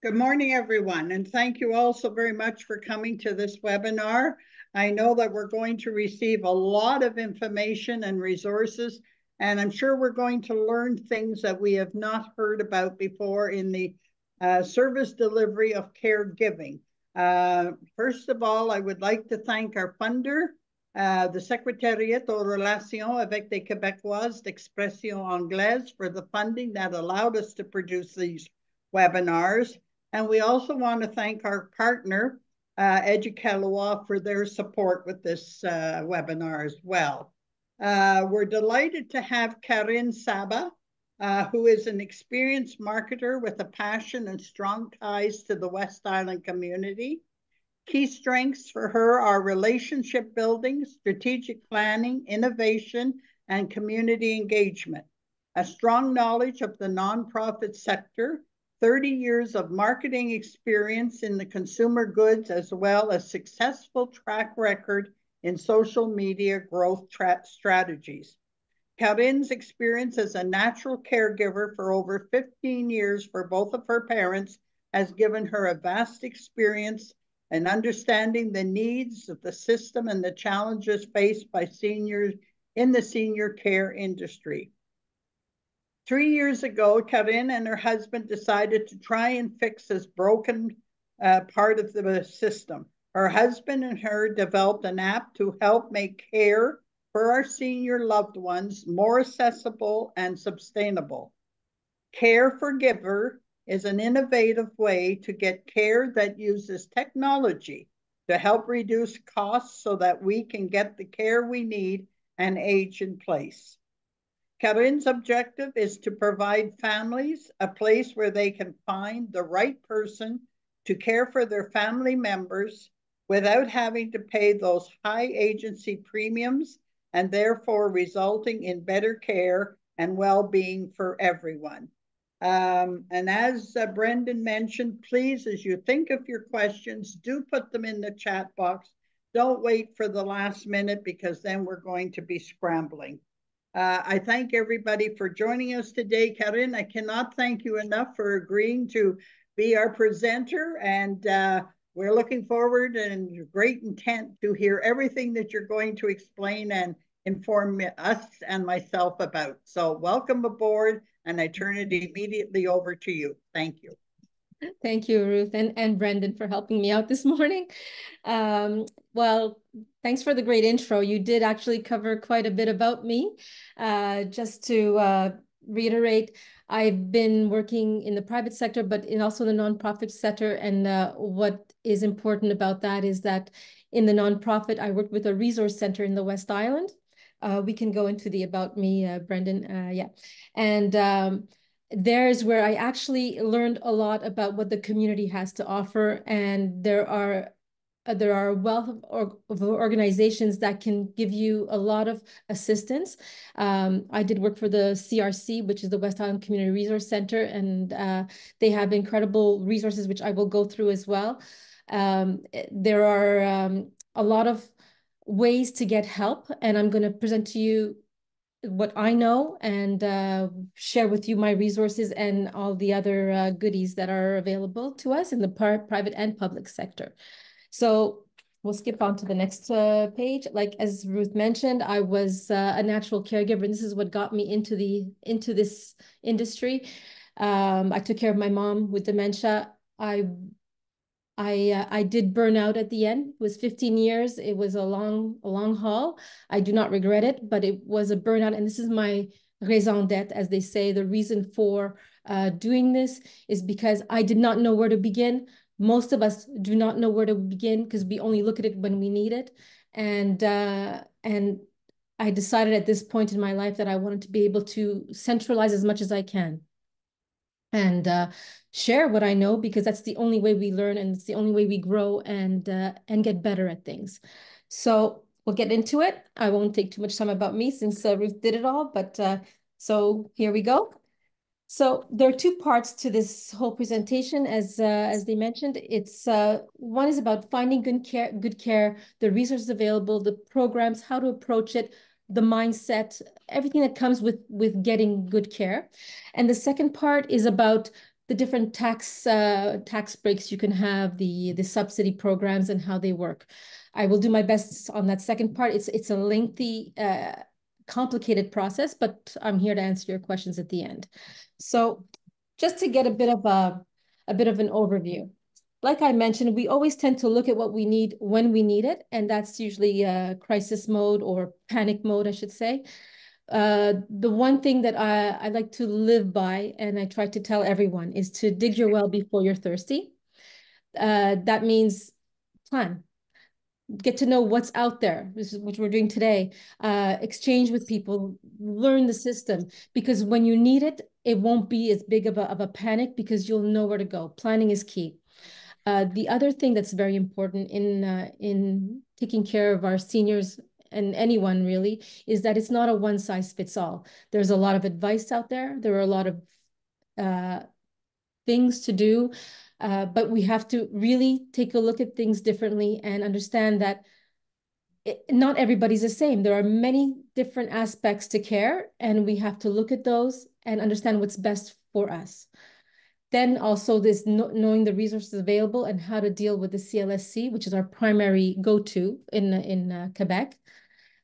Good morning, everyone, and thank you all so very much for coming to this webinar. I know that we're going to receive a lot of information and resources, and I'm sure we're going to learn things that we have not heard about before in the service delivery of caregiving. First of all, I would like to thank our funder, the Secrétariat aux Relations avec les Québécoises d'Expression Anglaise, for the funding that allowed us to produce these webinars. And we also want to thank our partner, Éducaloi, for their support with this webinar as well. We're delighted to have Karine Saba, who is an experienced marketer with a passion and strong ties to the West Island community. Key strengths for her are relationship building, strategic planning, innovation, and community engagement. A strong knowledge of the nonprofit sector, 30 years of marketing experience in the consumer goods, as well as successful track record in social media growth strategies. Karine's experience as a natural caregiver for over 15 years for both of her parents has given her a vast experience in understanding the needs of the system and the challenges faced by seniors in the senior care industry. 3 years ago, Karine and her husband decided to try and fix this broken part of the system. Her husband and her developed an app to help make care for our senior loved ones more accessible and sustainable. Care for Giver is an innovative way to get care that uses technology to help reduce costs so that we can get the care we need and age in place. Karine's objective is to provide families a place where they can find the right person to care for their family members without having to pay those high agency premiums, and therefore resulting in better care and well-being for everyone. And as Brendan mentioned, please, as you think of your questions, do put them in the chat box. Don't wait for the last minute, because then we're going to be scrambling. I thank everybody for joining us today. Karine, I cannot thank you enough for agreeing to be our presenter, and we're looking forward and great intent to hear everything that you're going to explain and inform us and myself about. So welcome aboard, and I turn it immediately over to you. Thank you. Thank you, Ruth, and Brendan for helping me out this morning. Well, thanks for the great intro. You did actually cover quite a bit about me. Just to reiterate, I've been working in the private sector, but also in the nonprofit sector. And what is important about that is that in the nonprofit, I worked with a resource center in the West Island. We can go into the about me, Brendan. Yeah. And there's where I actually learned a lot about what the community has to offer. And there are a wealth of organizations that can give you a lot of assistance. I did work for the CRC, which is the West Island Community Resource Center, and they have incredible resources, which I will go through as well. There are a lot of ways to get help, and I'm going to present to you what I know and share with you my resources and all the other goodies that are available to us in the private and public sector. So we'll skip on to the next page. Like as Ruth mentioned, I was a natural caregiver, and this is what got me into this industry. I took care of my mom with dementia. I did burn out at the end. It was 15 years. It was a long haul. I do not regret it, but it was a burnout. And this is my raison d'être, as they say. The reason for doing this is because I did not know where to begin. Most of us do not know where to begin because we only look at it when we need it. And I decided at this point in my life that I wanted to be able to centralize as much as I can and share what I know, because that's the only way we learn, and it's the only way we grow and get better at things. So we'll get into it. I won't take too much time about me since Ruth did it all, but so here we go. So there are two parts to this whole presentation, as they mentioned. It's one is about finding good care, the resources available, the programs, how to approach it, the mindset, everything that comes with getting good care. And the second part is about the different tax breaks you can have, the subsidy programs and how they work. I will do my best on that second part. It's a lengthy, complicated process, but I'm here to answer your questions at the end. So just to get a bit of an overview. Like I mentioned, we always tend to look at what we need when we need it, and that's usually crisis mode or panic mode, I should say. The one thing that I like to live by, and I try to tell everyone, is to dig your well before you're thirsty. That means plan. Get to know what's out there. This is what we're doing today. Exchange with people, learn the system, because when you need it, it won't be as big of a panic because you'll know where to go. Planning is key. The other thing that's very important in taking care of our seniors and anyone really is that it's not a one size fits all. There's a lot of advice out there. There are a lot of things to do, but we have to really take a look at things differently and understand that not everybody's the same. There are many different aspects to care, and we have to look at those and understand what's best for us. Then also this knowing the resources available and how to deal with the CLSC, which is our primary go-to in Quebec.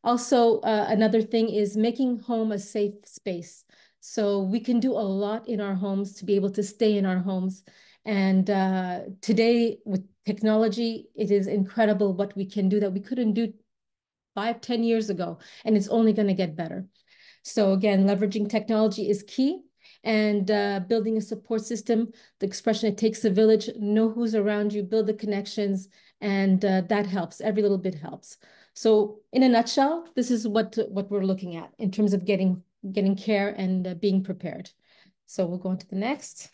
Also, another thing is making home a safe space. So we can do a lot in our homes to be able to stay in our homes. And today with technology, it is incredible what we can do that we couldn't do 5-10 years ago, and it's only going to get better. So again, leveraging technology is key, and building a support system. The expression, it takes a village, know who's around you, build the connections, and that helps. Every little bit helps. So in a nutshell, this is what we're looking at in terms of getting care and being prepared. So we'll go on to the next.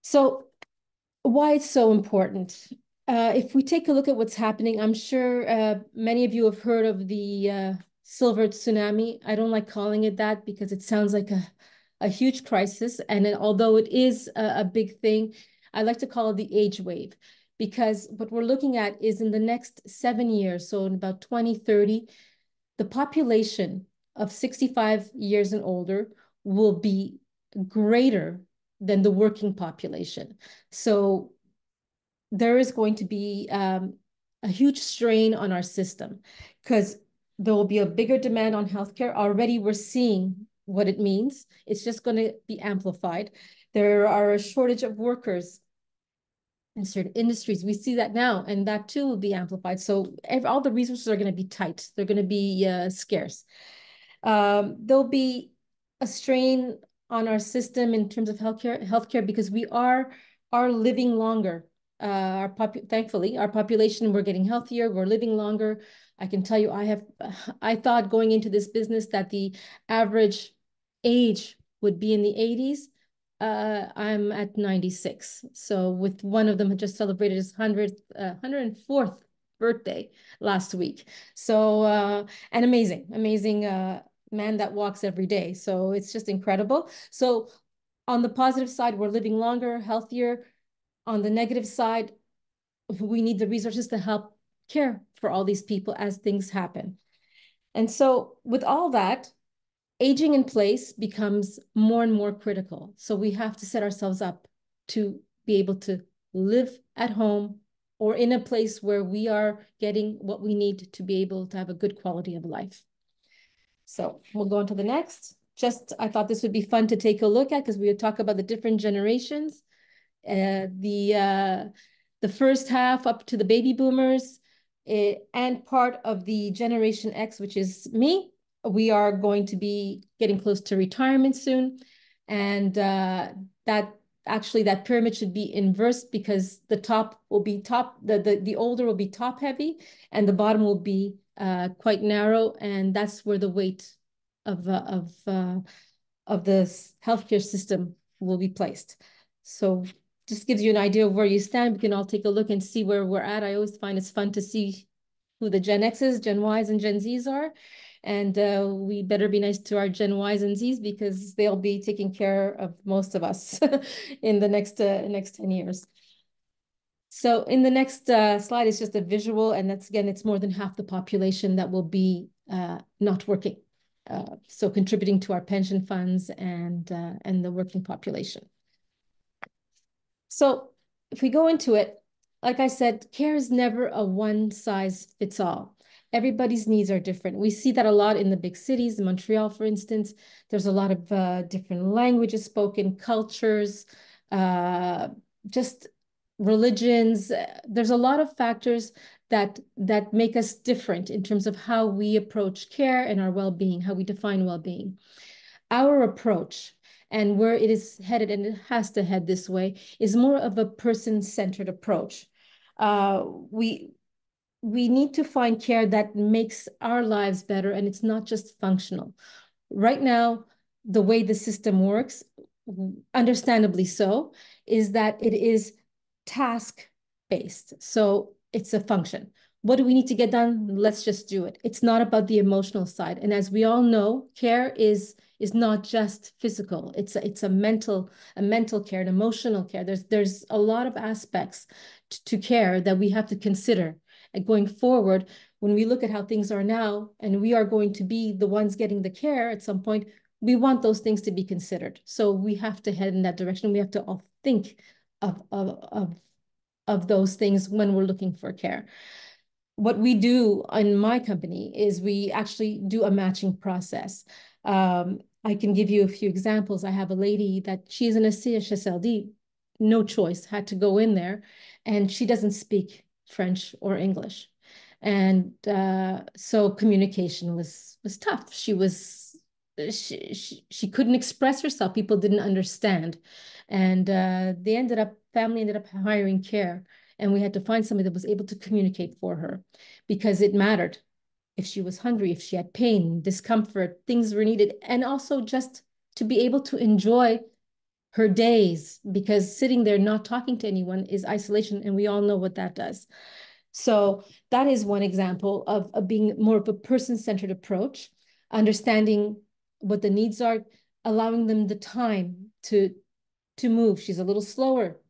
So why it's so important. If we take a look at what's happening, I'm sure many of you have heard of the silver tsunami. I don't like calling it that because it sounds like a huge crisis. And although it is a big thing, I like to call it the age wave, because what we're looking at is in the next 7 years, so in about 2030, the population of 65 years and older will be greater than the working population. So there is going to be a huge strain on our system because there will be a bigger demand on healthcare. Already we're seeing what it means. It's just going to be amplified. There are a shortage of workers in certain industries. We see that now, and that too will be amplified. So all the resources are going to be tight. They're going to be scarce. There'll be a strain on our system in terms of healthcare because we are living longer. Thankfully, our population, we're getting healthier, we're living longer. I can tell you, I thought going into this business that the average age would be in the 80s. I'm at 96. So with one of them had just celebrated his 104th birthday last week. So, and amazing man that walks every day. So it's just incredible. So on the positive side, we're living longer, healthier. On the negative side, we need the resources to help care for all these people as things happen. And so with all that, aging in place becomes more and more critical. So we have to set ourselves up to be able to live at home or in a place where we are getting what we need to be able to have a good quality of life. So we'll go on to the next. I thought this would be fun to take a look at because we would talk about the different generations. The first half up to the baby boomers and part of the Generation X, which is me. We are going to be getting close to retirement soon. And that pyramid should be inverse because the top will be the older will be top heavy and the bottom will be quite narrow. And that's where the weight of the healthcare system will be placed. So just gives you an idea of where you stand. We can all take a look and see where we're at. I always find it's fun to see who the Gen X's, Gen Y's, and Gen Z's are. And we better be nice to our Gen Y's and Z's because they'll be taking care of most of us in the next 10 years. So in the next slide is just a visual, and that's, again, it's more than half the population that will be not working. so contributing to our pension funds and the working population. So if we go into it, like I said, care is never a one size fits all. Everybody's needs are different. We see that a lot in the big cities. In Montreal, for instance, there's a lot of different languages spoken, cultures, just religions. There's a lot of factors that make us different in terms of how we approach care and our well-being, how we define well-being. Our approach and where it is headed, and it has to head this way, is more of a person-centered approach. We need to find care that makes our lives better, and it's not just functional. Right now, the way the system works, understandably so, is that it is task-based. So it's a function. What do we need to get done? Let's just do it. It's not about the emotional side. And as we all know, care is not just physical. It's a mental care, an emotional care. There's a lot of aspects to care that we have to consider. And going forward, when we look at how things are now, and we are going to be the ones getting the care at some point, we want those things to be considered. So we have to head in that direction. We have to all think of those things when we're looking for care. What we do in my company is we actually do a matching process. I can give you a few examples. I have a lady that she's in a CHSLD, no choice, had to go in there, and she doesn't speak French or English. And so communication was tough. She couldn't express herself. People didn't understand. And family ended up hiring care. And we had to find somebody that was able to communicate for her because it mattered. If she was hungry, if she had pain, discomfort, things were needed. And also just to be able to enjoy her days, because sitting there not talking to anyone is isolation. And we all know what that does. So that is one example of being more of a person-centered approach, understanding what the needs are, allowing them the time to move. She's a little slower.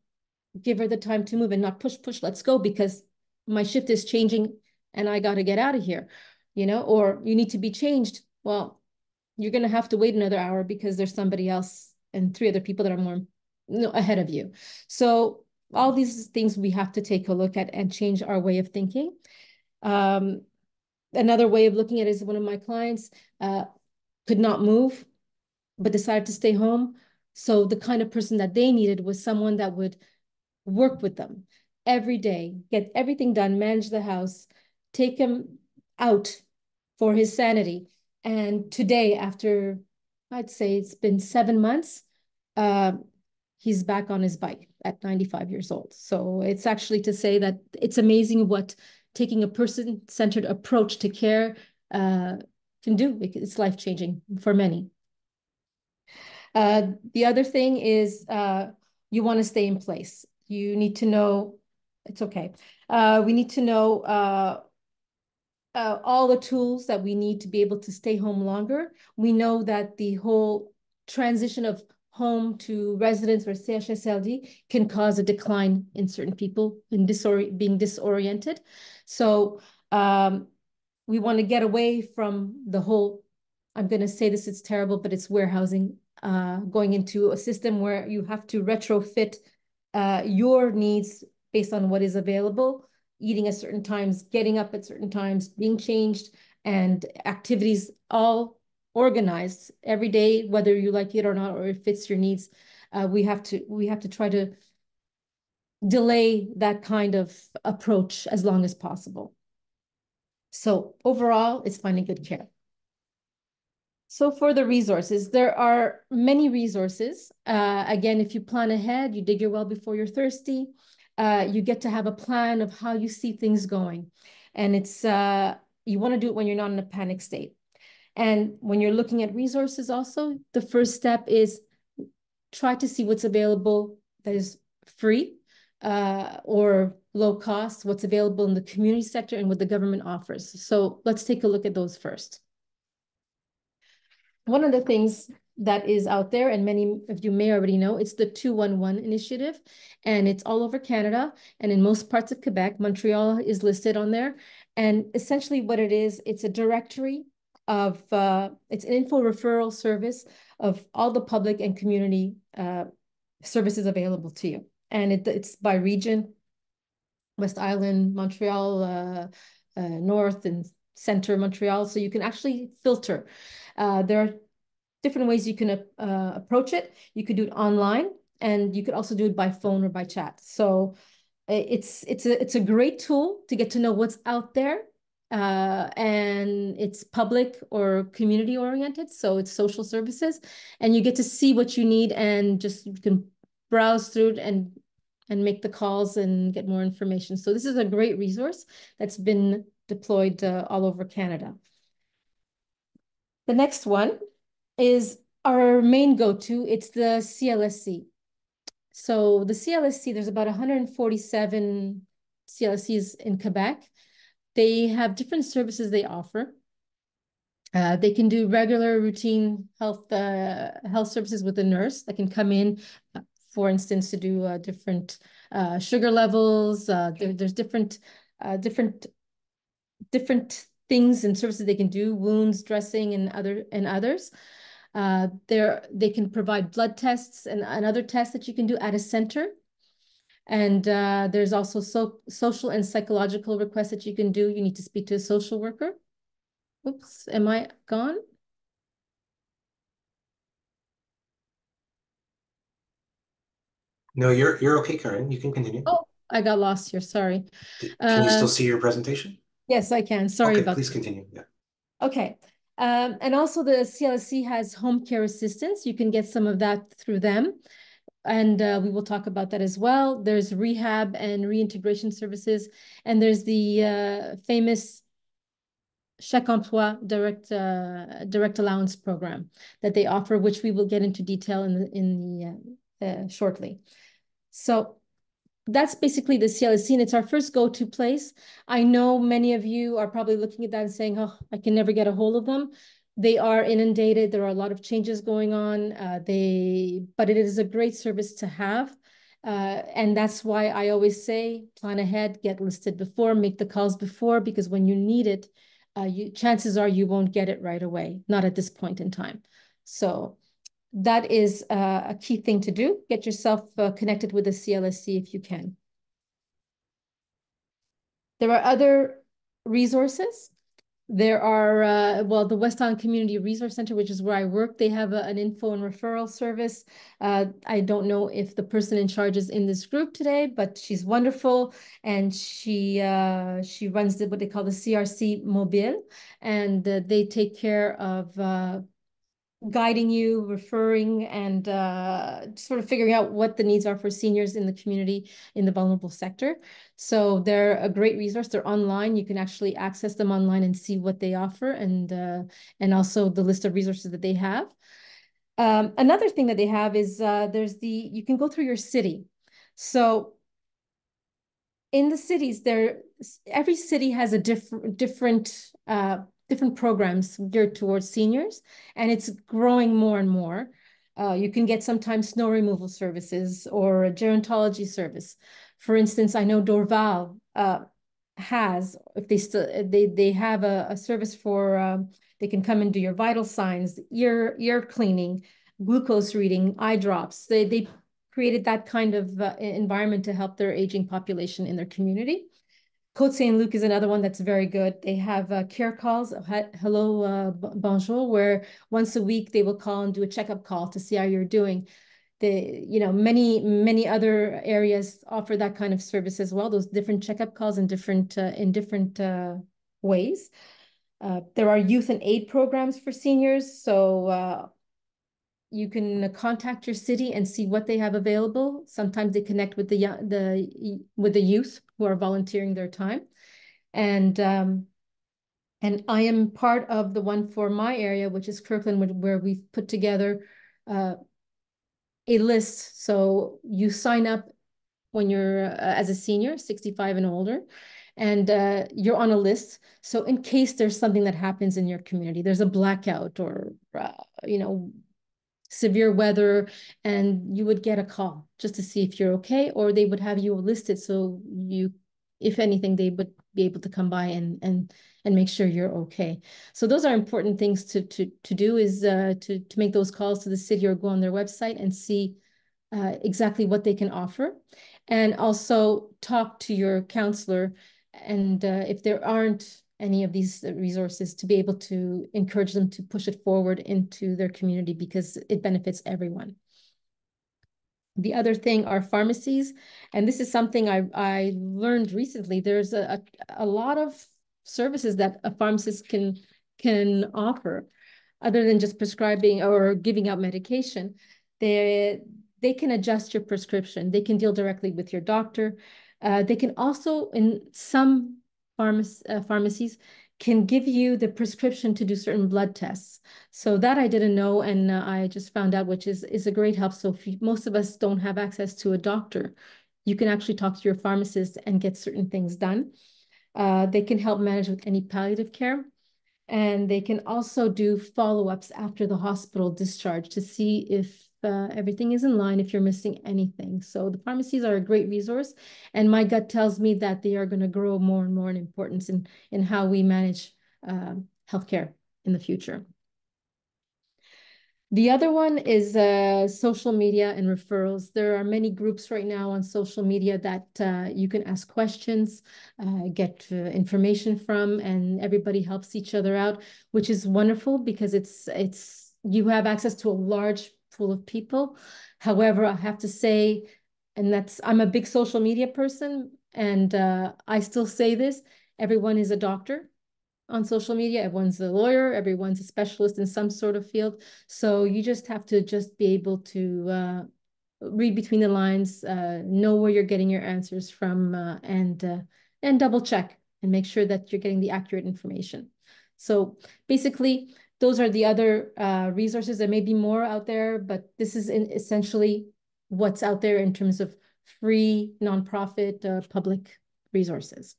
Give her the time to move and not push, let's go, because my shift is changing and I got to get out of here, or you need to be changed. Well, you're going to have to wait another hour because there's somebody else and 3 other people that are more ahead of you. So all these things we have to take a look at and change our way of thinking. Another way of looking at it is one of my clients could not move, but decided to stay home. So the kind of person that they needed was someone that would work with them every day, get everything done, manage the house, take him out for his sanity. And today, after, I'd say it's been 7 months, he's back on his bike at 95 years old. So it's actually to say that it's amazing what taking a person-centered approach to care can do. It's life-changing for many. The other thing is you want to stay in place. You need to know, it's okay. We need to know all the tools that we need to be able to stay home longer. We know that the whole transition of home to residence or CHSLD can cause a decline in certain people in being disoriented. So we want to get away from the whole, I'm going to say this, it's terrible, but it's warehousing, going into a system where you have to retrofit your needs based on what is available, eating at certain times, getting up at certain times, being changed, and activities all organized every day, whether you like it or not, or it fits your needs. We have to try to delay that kind of approach as long as possible. So overall, it's finding good care. So for the resources, there are many resources. Again, if you plan ahead, you dig your well before you're thirsty, you get to have a plan of how you see things going. And it's you want to do it when you're not in a panic state. And when you're looking at resources also, the first step is try to see what's available that is free or low cost, what's available in the community sector and what the government offers. So let's take a look at those first. One of the things that is out there, and many of you may already know, it's the 211 initiative, and it's all over Canada and in most parts of Quebec. Montreal is listed on there. And essentially what it is, it's a directory of, it's an info referral service of all the public and community services available to you. And it's by region, West Island, Montreal, North and Center Montreal. So you can actually filter. There are different ways you can approach it. You could do it online, and you could also do it by phone or by chat. So it's a great tool to get to know what's out there. And it's public or community oriented. So it's social services, and you get to see what you need, and just you can browse through it and make the calls and get more information. So this is a great resource that's been deployed all over Canada. The next one is our main go-to. It's the CLSC. So the CLSC, there's about 147 CLSCs in Quebec. They have different services they offer. They can do regular routine health services with a nurse that can come in, for instance, to do different sugar levels. There's different things and services they can do, wounds dressing and others. They can provide blood tests and other tests that you can do at a center. And there's also social and psychological requests that you can do. You need to speak to a social worker. Oops, am I gone? No, you're okay, Karine. You can continue. Oh, I got lost here. Sorry. Can you still see your presentation? Yes, I can. Sorry Okay, about please that. continue. Yeah. Okay. And also the CLSC has home care assistance. You can get some of that through them. And we will talk about that as well. There's rehab and reintegration services. And there's the famous Chèque Emploi direct allowance program that they offer, which we will get into detail in the shortly. So that's basically the CLSC, and it's our first go-to place. I know many of you are probably looking at that and saying, oh, I can never get a hold of them. They are inundated. There are a lot of changes going on. But it is a great service to have. And that's why I always say, plan ahead, get listed before, make the calls before, because when you need it, chances are you won't get it right away, not at this point in time. So that is a key thing to do. Get yourself connected with the CLSC if you can. There are other resources. There are, well, the West Island Community Resource Center, which is where I work. They have an info and referral service. I don't know if the person in charge is in this group today, but she's wonderful. And she runs what they call the CRC Mobile. And they take care of guiding you, referring, and sort of figuring out what the needs are for seniors in the community in the vulnerable sector. So they're a great resource. They're online. You can actually access them online and see what they offer, and also the list of resources that they have. Another thing that they have is you can go through your city. So in the cities, every city has a different programs geared towards seniors, and it's growing more and more. You can get sometimes snow removal services or a gerontology service. For instance, I know Dorval has, if they have a service for they can come and do your vital signs, ear cleaning, glucose reading, eye drops. They created that kind of environment to help their aging population in their community. Côte Saint-Luc is another one that's very good. They have care calls, hello, bonjour, where once a week they will call and do a checkup call to see how you're doing. Many other areas offer that kind of service as well, those different checkup calls in different ways. There are youth and aid programs for seniors. So you can contact your city and see what they have available. Sometimes they connect with the youth who are volunteering their time. And I am part of the one for my area, which is Kirkland, where we've put together a list. So you sign up when you're as a senior, 65 and older, and you're on a list. So in case there's something that happens in your community, there's a blackout or, severe weather, and you would get a call just to see if you're okay, or they would have you listed. So if anything, they would be able to come by and make sure you're okay. So those are important things to do, is to make those calls to the city or go on their website and see exactly what they can offer, and also talk to your counselor, and if there aren't any of these resources, to be able to encourage them to push it forward into their community, because it benefits everyone. The other thing are pharmacies, and this is something I learned recently. There's a lot of services that a pharmacist can offer, other than just prescribing or giving out medication. They can adjust your prescription. They can deal directly with your doctor. They can also, in some pharmacies, can give you the prescription to do certain blood tests. So that I didn't know, and I just found out, which is a great help. So if most of us don't have access to a doctor, you can actually talk to your pharmacist and get certain things done. They can help manage with any palliative care. And they can also do follow-ups after the hospital discharge to see if everything is in line, if you're missing anything. So the pharmacies are a great resource, and my gut tells me that they are going to grow more and more in importance in how we manage healthcare in the future. The other one is social media and referrals. There are many groups right now on social media that you can ask questions, get information from, and everybody helps each other out, which is wonderful because you have access to a large pool of people. However, I have to say, I'm a big social media person, and I still say this, everyone is a doctor on social media. Everyone's a lawyer, everyone's a specialist in some sort of field. So you just have to just be able to read between the lines, know where you're getting your answers from, and double check and make sure that you're getting the accurate information. So basically, those are the other resources. There may be more out there, but this is essentially what's out there in terms of free, nonprofit, public resources.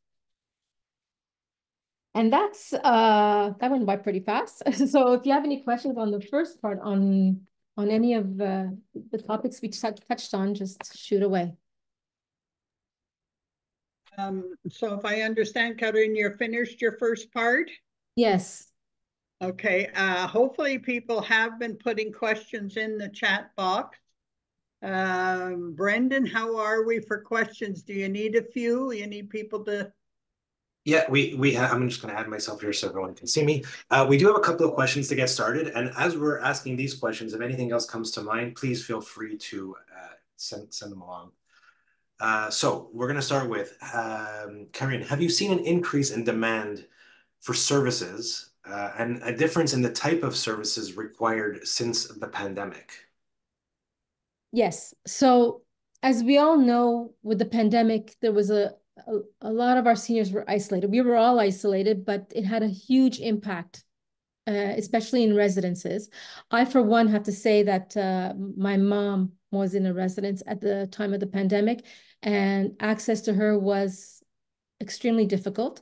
And that went by pretty fast. So if you have any questions on the first part on any of the topics we touched on, just shoot away. So if I understand, Karine, you're finished your first part? Yes. Okay. Hopefully people have been putting questions in the chat box. Brendan, how are we for questions? Do you need a few? You need people to... Yeah, we have, I'm just going to add myself here so everyone can see me. We do have a couple of questions to get started. And as we're asking these questions, if anything else comes to mind, please feel free to send them along. So we're going to start with, Karine, have you seen an increase in demand for services and a difference in the type of services required since the pandemic? Yes. So as we all know, with the pandemic, there was a lot of our seniors were isolated. We were all isolated, but it had a huge impact, especially in residences. I, for one, have to say that my mom was in a residence at the time of the pandemic, and access to her was extremely difficult.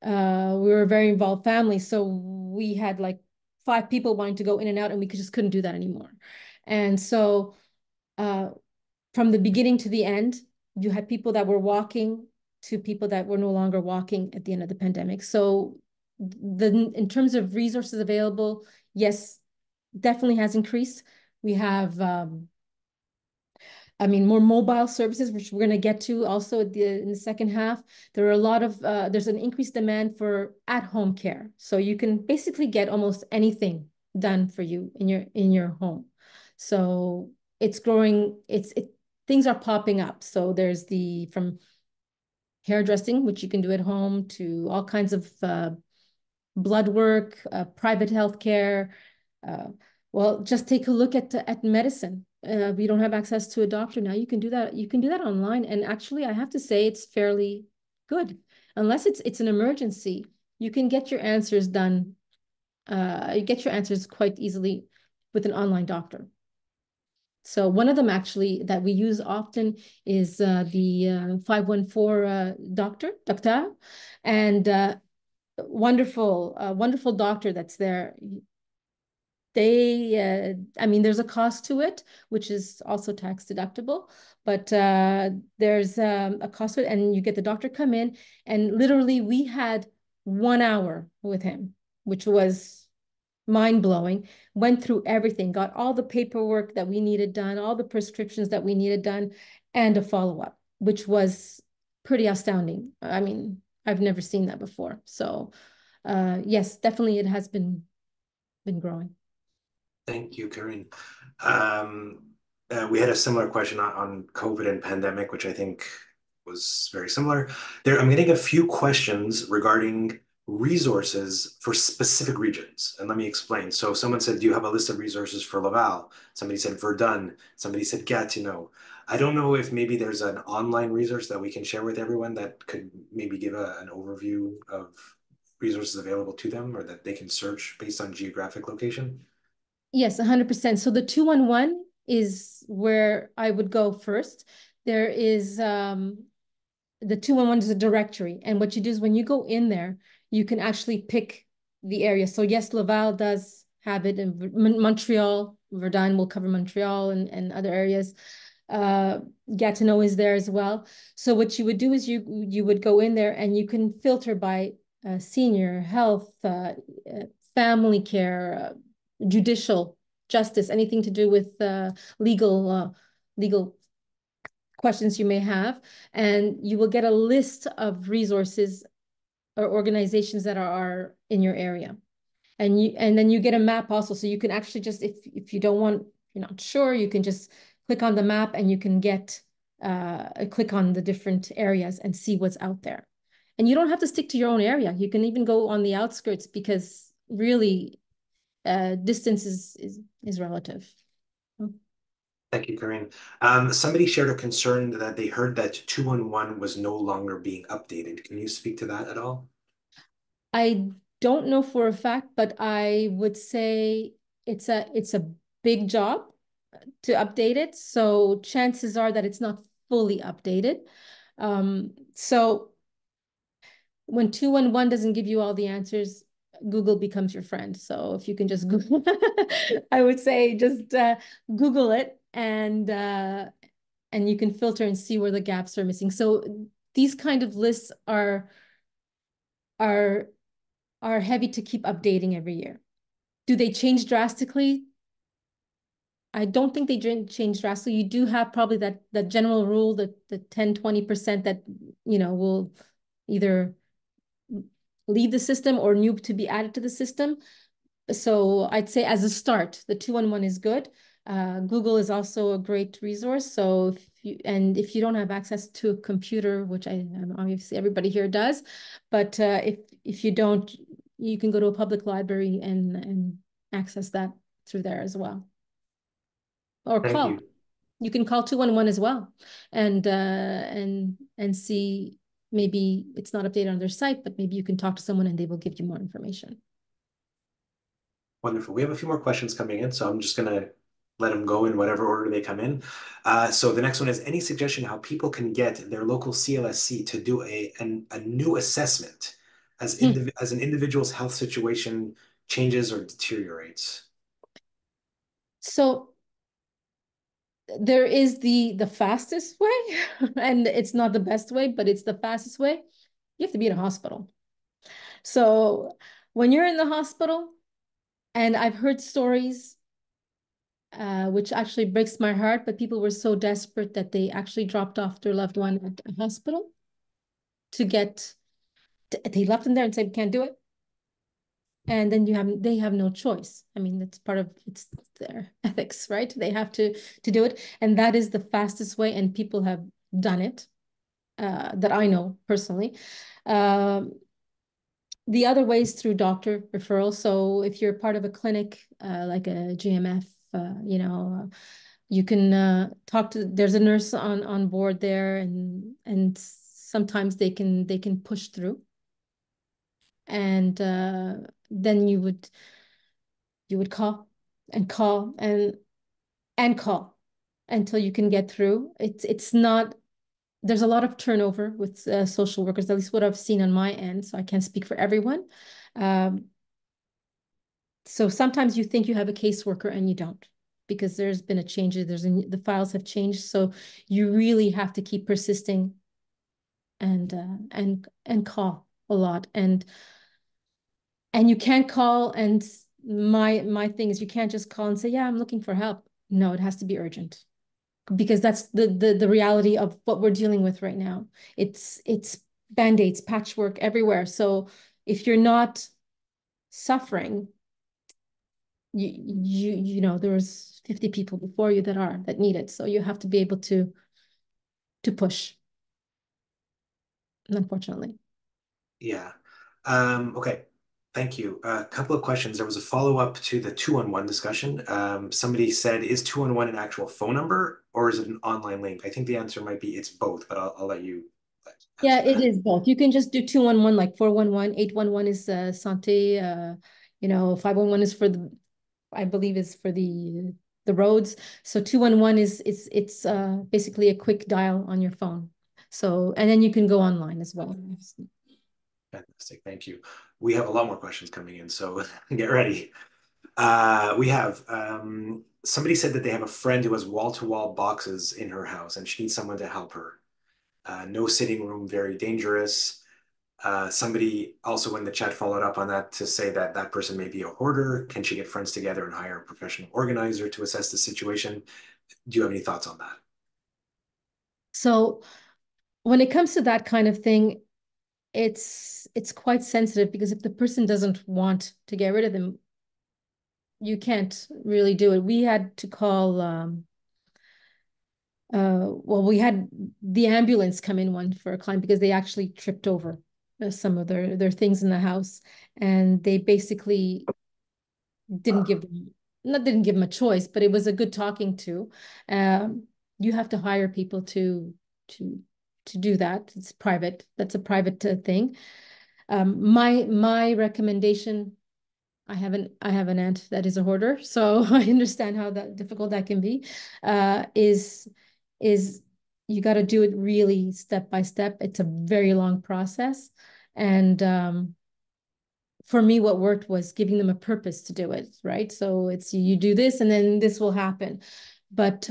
We were a very involved family, so we had like 5 people wanting to go in and out, and we just couldn't do that anymore. And so from the beginning to the end, you had people that were walking to people that were no longer walking at the end of the pandemic. So in terms of resources available, yes, definitely has increased. We have, more mobile services, which we're going to get to also in the second half. There are a lot of, there's an increased demand for at-home care. So you can basically get almost anything done for you in your home. So it's growing, things are popping up. So there's from hairdressing, which you can do at home, to all kinds of blood work, private healthcare. Well, just take a look at medicine. We don't have access to a doctor now. You can do that. You can do that online. And actually, I have to say it's fairly good. Unless it's an emergency, you can get your answers done. You get your answers quite easily with an online doctor. So one of them actually that we use often is the 514 doctor, and wonderful doctor that's there. I mean, there's a cost to it, which is also tax deductible, but there's a cost to it, and you get the doctor come in, and literally we had 1 hour with him, which was mind-blowing. Went through everything, got all the paperwork that we needed done, all the prescriptions that we needed done, and a follow-up, which was pretty astounding. I mean, I've never seen that before. So yes, definitely it has been growing. Thank you, Karine. We had a similar question on COVID and pandemic, which I think was very similar. I'm getting a few questions regarding resources for specific regions. And let me explain. So someone said, do you have a list of resources for Laval? Somebody said Verdun. Somebody said Gatineau. I don't know if maybe there's an online resource that we can share with everyone that could maybe give an overview of resources available to them, or that they can search based on geographic location. Yes, 100%. So the 211 is where I would go first. There is the 211 is a directory. And what you do is when you go in there, you can actually pick the area. So yes, Laval does have it, in Montreal, Verdun will cover Montreal and other areas. Gatineau is there as well. So what you would do is you would go in there and you can filter by senior, health, family care, judicial, justice, anything to do with legal questions you may have, and you will get a list of resources or organizations that are in your area. And then you get a map also, so you can actually just, if you don't want, you're not sure, you can just click on the map and you can get click on the different areas and see what's out there. And you don't have to stick to your own area. You can even go on the outskirts, because really distance is relative. Thank you, Karine. Somebody shared a concern that they heard that 211 was no longer being updated. Can you speak to that at all? I don't know for a fact, but I would say it's a big job to update it. So chances are that it's not fully updated. So when 211 doesn't give you all the answers, Google becomes your friend. So if you can just Google, I would say just Google it, and you can filter and see where the gaps are missing. So these kind of lists are heavy to keep updating every year. Do they change drastically? I don't think they change drastically. You do have probably that general rule, the 10-20% that will either leave the system or new to be added to the system. So I'd say as a start, the 211 is good. Google is also a great resource. So if you don't have access to a computer, which obviously everybody here does, but if you don't, you can go to a public library and access that through there as well. Or Thank call. you. You can call 211 as well, and see, maybe it's not updated on their site, but maybe you can talk to someone and they will give you more information. Wonderful. We have a few more questions coming in, so I'm just going to let them go in whatever order they come in. So the next one is, any suggestion how people can get their local CLSC to do a new assessment as an individual's health situation changes or deteriorates? So there is the fastest way, and it's not the best way, but it's the fastest way. You have to be in a hospital. So when you're in the hospital, and I've heard stories, which actually breaks my heart, but people were so desperate that they actually dropped off their loved one at a hospital they left them there and said, we can't do it. And then they have no choice. I mean, it's their ethics, right? They have to do it. And that is the fastest way. And people have done it, that I know personally. The other way is through doctor referral. So if you're part of a clinic, like a GMF, you can talk to, there's a nurse on board there, and sometimes they can push through. And then you would call and call and call until you can get through. It's not, there's a lot of turnover with social workers, at least what I've seen on my end. So I can't speak for everyone. So sometimes you think you have a caseworker and you don't, because there's been a change. The files have changed. So you really have to keep persisting and call a lot. And you can't call, and my thing is, you can't just call and say, yeah, I'm looking for help. No, it has to be urgent, because that's the reality of what we're dealing with right now. It's band-aids, patchwork everywhere. So if you're not suffering, you know, there was 50 people before you that need it. So you have to be able to push, unfortunately. Yeah. Okay. Thank you. A couple of questions. There was a follow-up to the 211 discussion. Somebody said, is 211 an actual phone number or is it an online link? I think the answer might be it's both, but I'll let you Yeah, answer it that. is both. You can just do 211, like 411, 811 is Santé, you know, 511 is for the, I believe is for the roads. So 211 is it's basically a quick dial on your phone. So, and then you can go online as well. Fantastic. Thank you. We have a lot more questions coming in, so get ready. We have somebody said that they have a friend who has wall-to-wall boxes in her house and she needs someone to help her. No sitting room, very dangerous. Somebody also in the chat followed up on that to say that that person may be a hoarder. Can she get friends together and hire a professional organizer to assess the situation? Do you have any thoughts on that? So when it comes to that kind of thing, it's quite sensitive, because if the person doesn't want to get rid of them, you can't really do it. We had to call well, we had the ambulance come in one for a client because they actually tripped over some of their things in the house, and they basically didn't give them, not didn't give them a choice, but it was a good talking to. You have to hire people to to do that. It's private. That's a private thing. My recommendation, I have an aunt that is a hoarder, so I understand how that difficult that can be. Is you got to do it really step by step. It's a very long process, and for me, what worked was giving them a purpose to do it. Right, so it's you do this, and then this will happen. But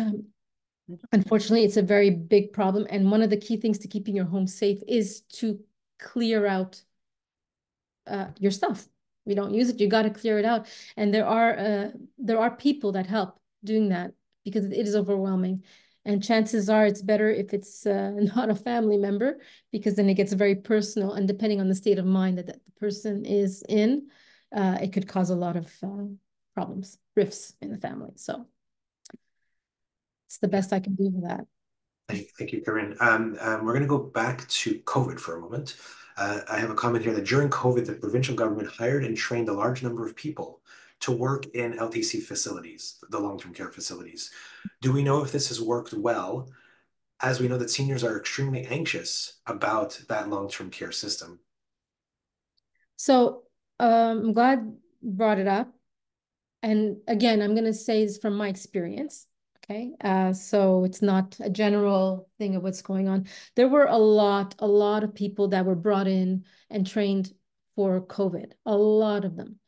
unfortunately, it's a very big problem, and one of the key things to keeping your home safe is to clear out your stuff. We don't use it, you got to clear it out. And there are people that help doing that, because it is overwhelming. And chances are it's better if it's not a family member, because then it gets very personal. And depending on the state of mind that the person is in, it could cause a lot of problems, rifts in the family. So it's the best I can do for that. Thank you, Karine. We're going to go back to COVID for a moment. I have a comment here that during COVID, the provincial government hired and trained a large number of people to work in LTC facilities, the long-term care facilities. Do we know if this has worked well, as we know that seniors are extremely anxious about that long-term care system? So I'm glad you brought it up. And again, I'm going to say this from my experience. Okay. So it's not a general thing of what's going on. There were a lot of people that were brought in and trained for COVID, a lot of them.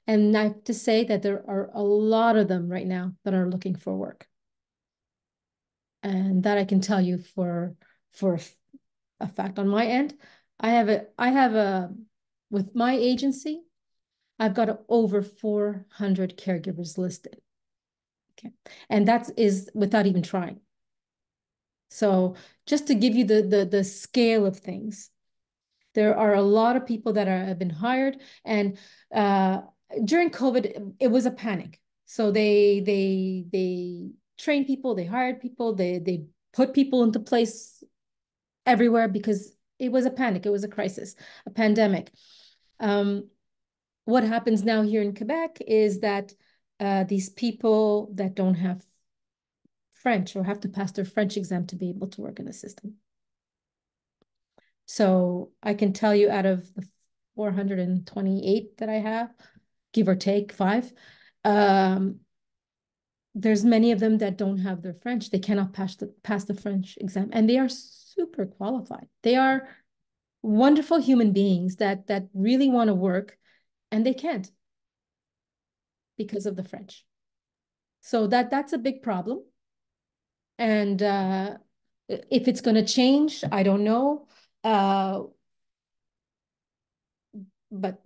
And I have to say that there are a lot of them right now that are looking for work. And that I can tell you for a fact on my end. I have a, with my agency, I've got over 400 caregivers listed. Okay. And that is without even trying. So just to give you the scale of things, there are a lot of people that have been hired. And during COVID, it was a panic. So they trained people, they hired people, they put people into place everywhere, because it was a panic, it was a crisis, a pandemic. What happens now here in Quebec is that these people that don't have French or have to pass their French exam to be able to work in the system. So I can tell you, out of the 428 that I have, give or take 5, there's many of them that don't have their French. They cannot pass the French exam, and they are super qualified. They are wonderful human beings that really want to work, and they can't. because of the French. So that's a big problem. And if it's going to change, I don't know. But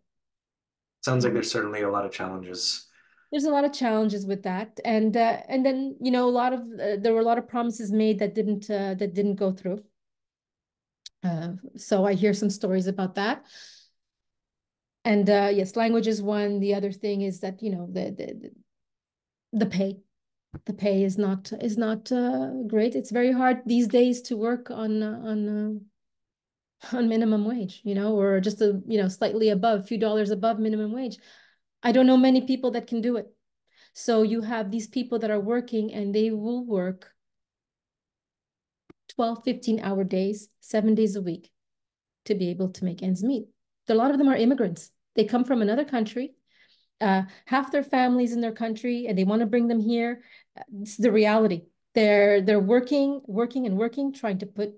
sounds like there's certainly a lot of challenges. There's a lot of challenges with that, and then a lot of there were a lot of promises made that didn't go through. So I hear some stories about that. And yes, language is one. The other thing is that the pay. The pay is not great. It's very hard these days to work on minimum wage, or just slightly above, a few dollars above minimum wage. I don't know many people that can do it. So you have these people that are working and they will work 12, 15-hour days, 7 days a week to be able to make ends meet. A lot of them are immigrants. They come from another country. Half their families in their country, and they want to bring them here. It's the reality. They're working, trying to put,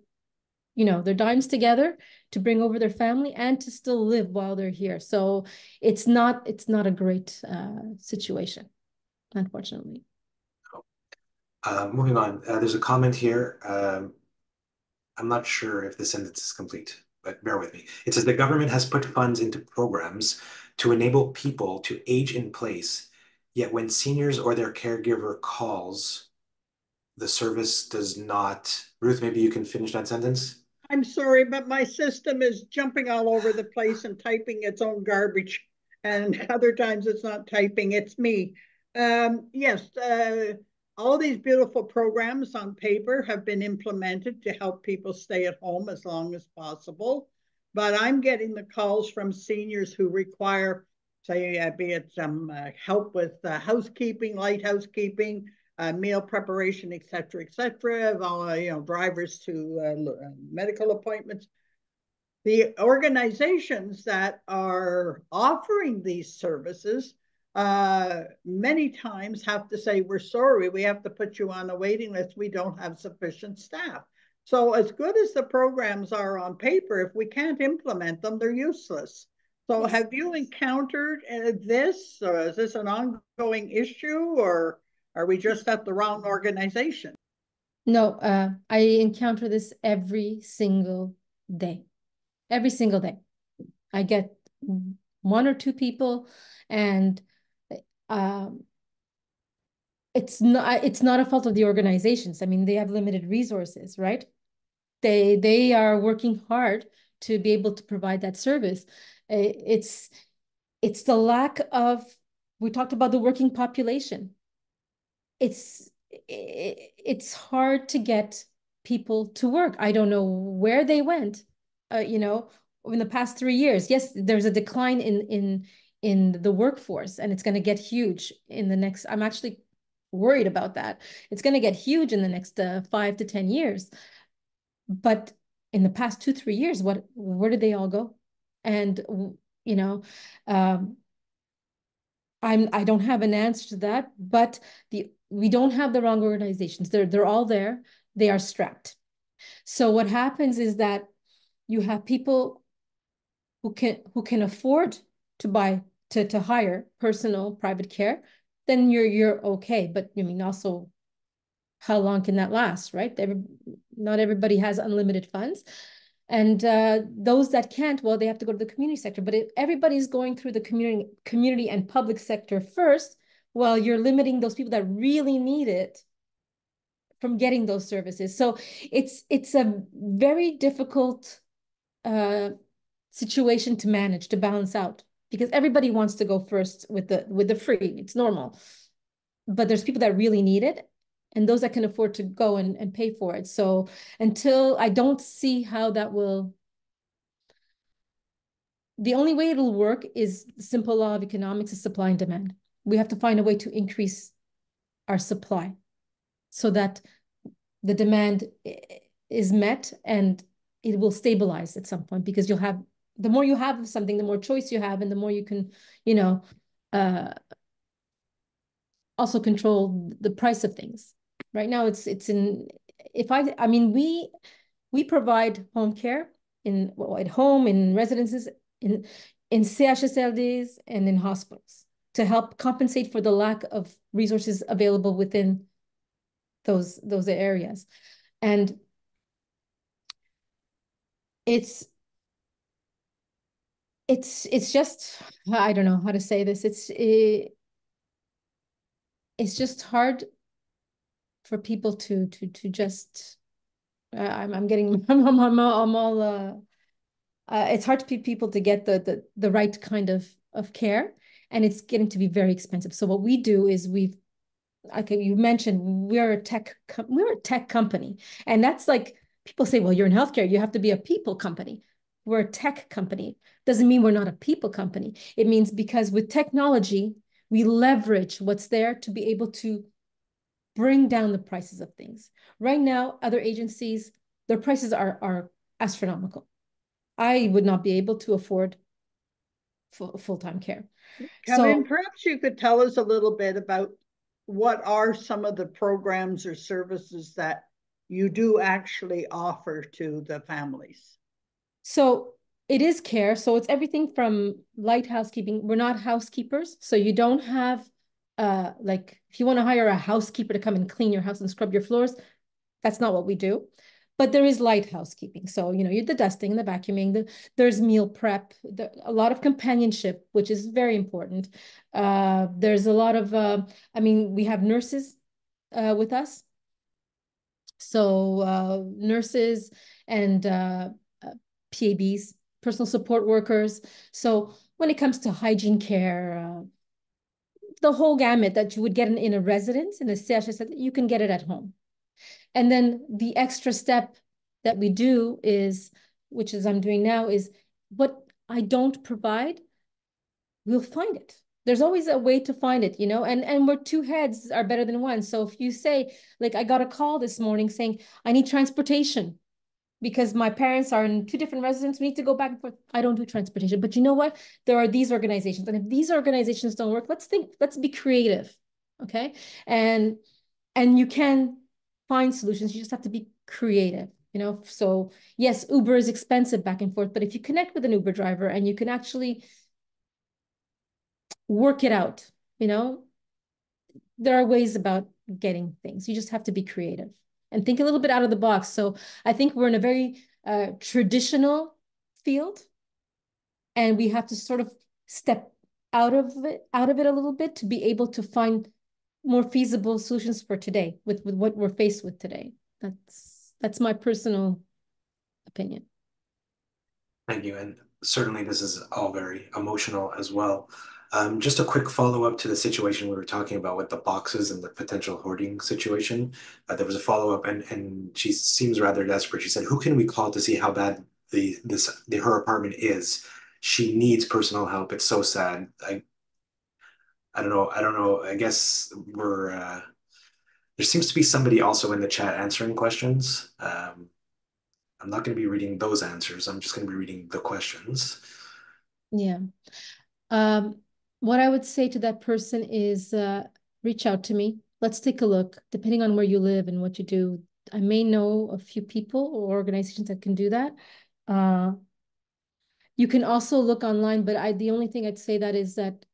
their dimes together to bring over their family and to still live while they're here. So it's not a great situation, unfortunately. Moving on, there's a comment here. I'm not sure if the sentence is complete, but bear with me. It says the government has put funds into programs to enable people to age in place, yet when seniors or their caregiver calls, the service does not. Ruth, maybe you can finish that sentence? I'm sorry, but my system is jumping all over the place and typing its own garbage. And other times it's not typing, it's me. Yes, all these beautiful programs on paper have been implemented to help people stay at home as long as possible. But I'm getting the calls from seniors who require, say, be it some help with housekeeping, light housekeeping, meal preparation, et cetera, drivers to medical appointments. The organizations that are offering these services many times have to say, we're sorry, we have to put you on a waiting list. We don't have sufficient staff. So as good as the programs are on paper, if we can't implement them, they're useless. So yes. Have you encountered this, or is this an ongoing issue, or are we just at the wrong organization? No, I encounter this every single day. Every single day. I get one or two people, and it's not a fault of the organizations. I mean, they have limited resources, right? They are working hard to be able to provide that service. It's the lack of, we talked about the working population. It's hard to get people to work. I don't know where they went, in the past 3 years. Yes, there's a decline in the workforce, and it's going to get huge in the next. I'm actually worried about that. It's going to get huge in the next 5 to 10 years. But in the past 2-3 years, where did they all go? And I don't have an answer to that, but we don't have the wrong organizations. They're all there. They are strapped. So what happens is that you have people who can afford to hire personal private care, then you're okay. But I mean, also, how long can that last, right? Not everybody has unlimited funds. And those that can't, well, they have to go to the community sector. But if everybody's going through the community and public sector first, well, you're limiting those people that really need it from getting those services. So it's a very difficult situation to manage, to balance out, because everybody wants to go first with the free. It's normal. But there's people that really need it, and those that can afford to go and pay for it. So until I don't see how that will, the only way it'll work is the simple law of economics, is supply and demand. We have to find a way to increase our supply so that the demand is met and it will stabilize at some point, because you'll have, the more you have of something, the more choice you have, and the more you can, also control the price of things. Right now, we provide home care at home, in residences, in CHSLDs, and in hospitals to help compensate for the lack of resources available within those areas. And it's just, I don't know how to say this. It's just hard for people to just, I'm getting, I'm all, it's hard to people to get the right kind of care, and it's getting to be very expensive. So what we do is okay, you mentioned we're a tech company, and that's like, people say, well, you're in healthcare, you have to be a people company. We're a tech company. Doesn't mean we're not a people company. It means because with technology, we leverage what's there to be able to bring down the prices of things. Right now, other agencies, their prices are astronomical. I would not be able to afford full-time care. Karine, perhaps you could tell us a little bit about what are some of the programs or services that you do actually offer to the families? So it is care. So it's everything from light housekeeping. We're not housekeepers. So you don't have, like, if you want to hire a housekeeper to come and clean your house and scrub your floors, that's not what we do. But there is light housekeeping. So, you're the dusting, the vacuuming, there's meal prep, a lot of companionship, which is very important. There's a lot of, we have nurses with us. So nurses and PABs, personal support workers. So when it comes to hygiene care, the whole gamut that you would get in a residence, in a CHSC, you can get it at home. And then the extra step that we do is, which is I'm doing now, is what I don't provide, we'll find it. There's always a way to find it, and we're two heads are better than one. So if you say, like, I got a call this morning saying, I need transportation because my parents are in 2 different residences, we need to go back and forth. I don't do transportation, but you know what? There are these organizations. And if these organizations don't work, let's be creative, okay? And you can find solutions. You just have to be creative, So yes, Uber is expensive back and forth, but if you connect with an Uber driver and you can actually work it out, there are ways about getting things. You just have to be creative and think a little bit out of the box. So I think we're in a very traditional field, and we have to sort of step out of it a little bit to be able to find more feasible solutions for today with what we're faced with today. That's my personal opinion. Thank you. And certainly this is all very emotional as well. Just a quick follow-up to the situation we were talking about with the boxes and the potential hoarding situation. There was a follow-up, and she seems rather desperate. She said, who can we call to see how bad her apartment is? She needs personal help. It's so sad. I don't know. I guess there seems to be somebody also in the chat answering questions. I'm not going to be reading those answers. I'm just going to be reading the questions. Yeah. What I would say to that person is reach out to me. Let's take a look. Depending on where you live and what you do, I may know a few people or organizations that can do that. You can also look online, but the only thing I'd say that is that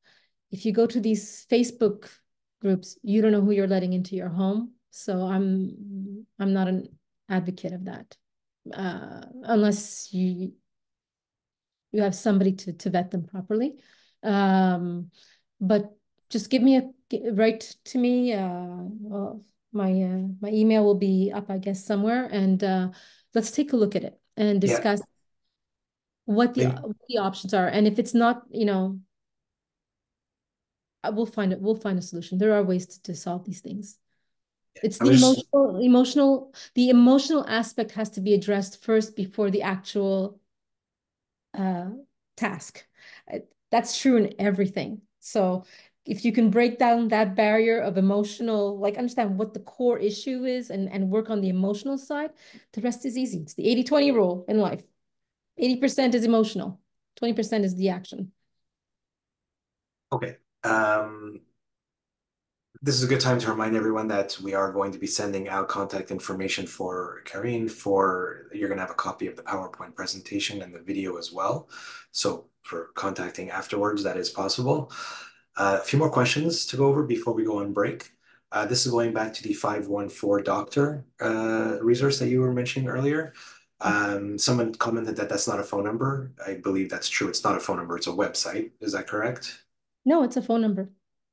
if you go to these Facebook groups, you don't know who you're letting into your home. So I'm not an advocate of that, unless you have somebody to vet them properly. But just write to me. Well, my email will be up, I guess, somewhere, and let's take a look at it and discuss what the options are. And if it's not, we'll find it. We'll find a solution. There are ways to solve these things. It's the emotional aspect has to be addressed first before the actual task. That's true in everything. So if you can break down that barrier of emotional, like understand what the core issue is and work on the emotional side, the rest is easy. It's the 80-20 rule in life. 80% is emotional, 20% is the action. Okay. This is a good time to remind everyone that we are going to be sending out contact information for Karine. You're going to have a copy of the PowerPoint presentation and the video as well. So for contacting afterwards, that is possible. A few more questions to go over before we go on break. This is going back to the 514 doctor resource that you were mentioning earlier. Someone commented that that's not a phone number. I believe that's true. It's not a phone number. It's a website. Is that correct? No, it's a phone number.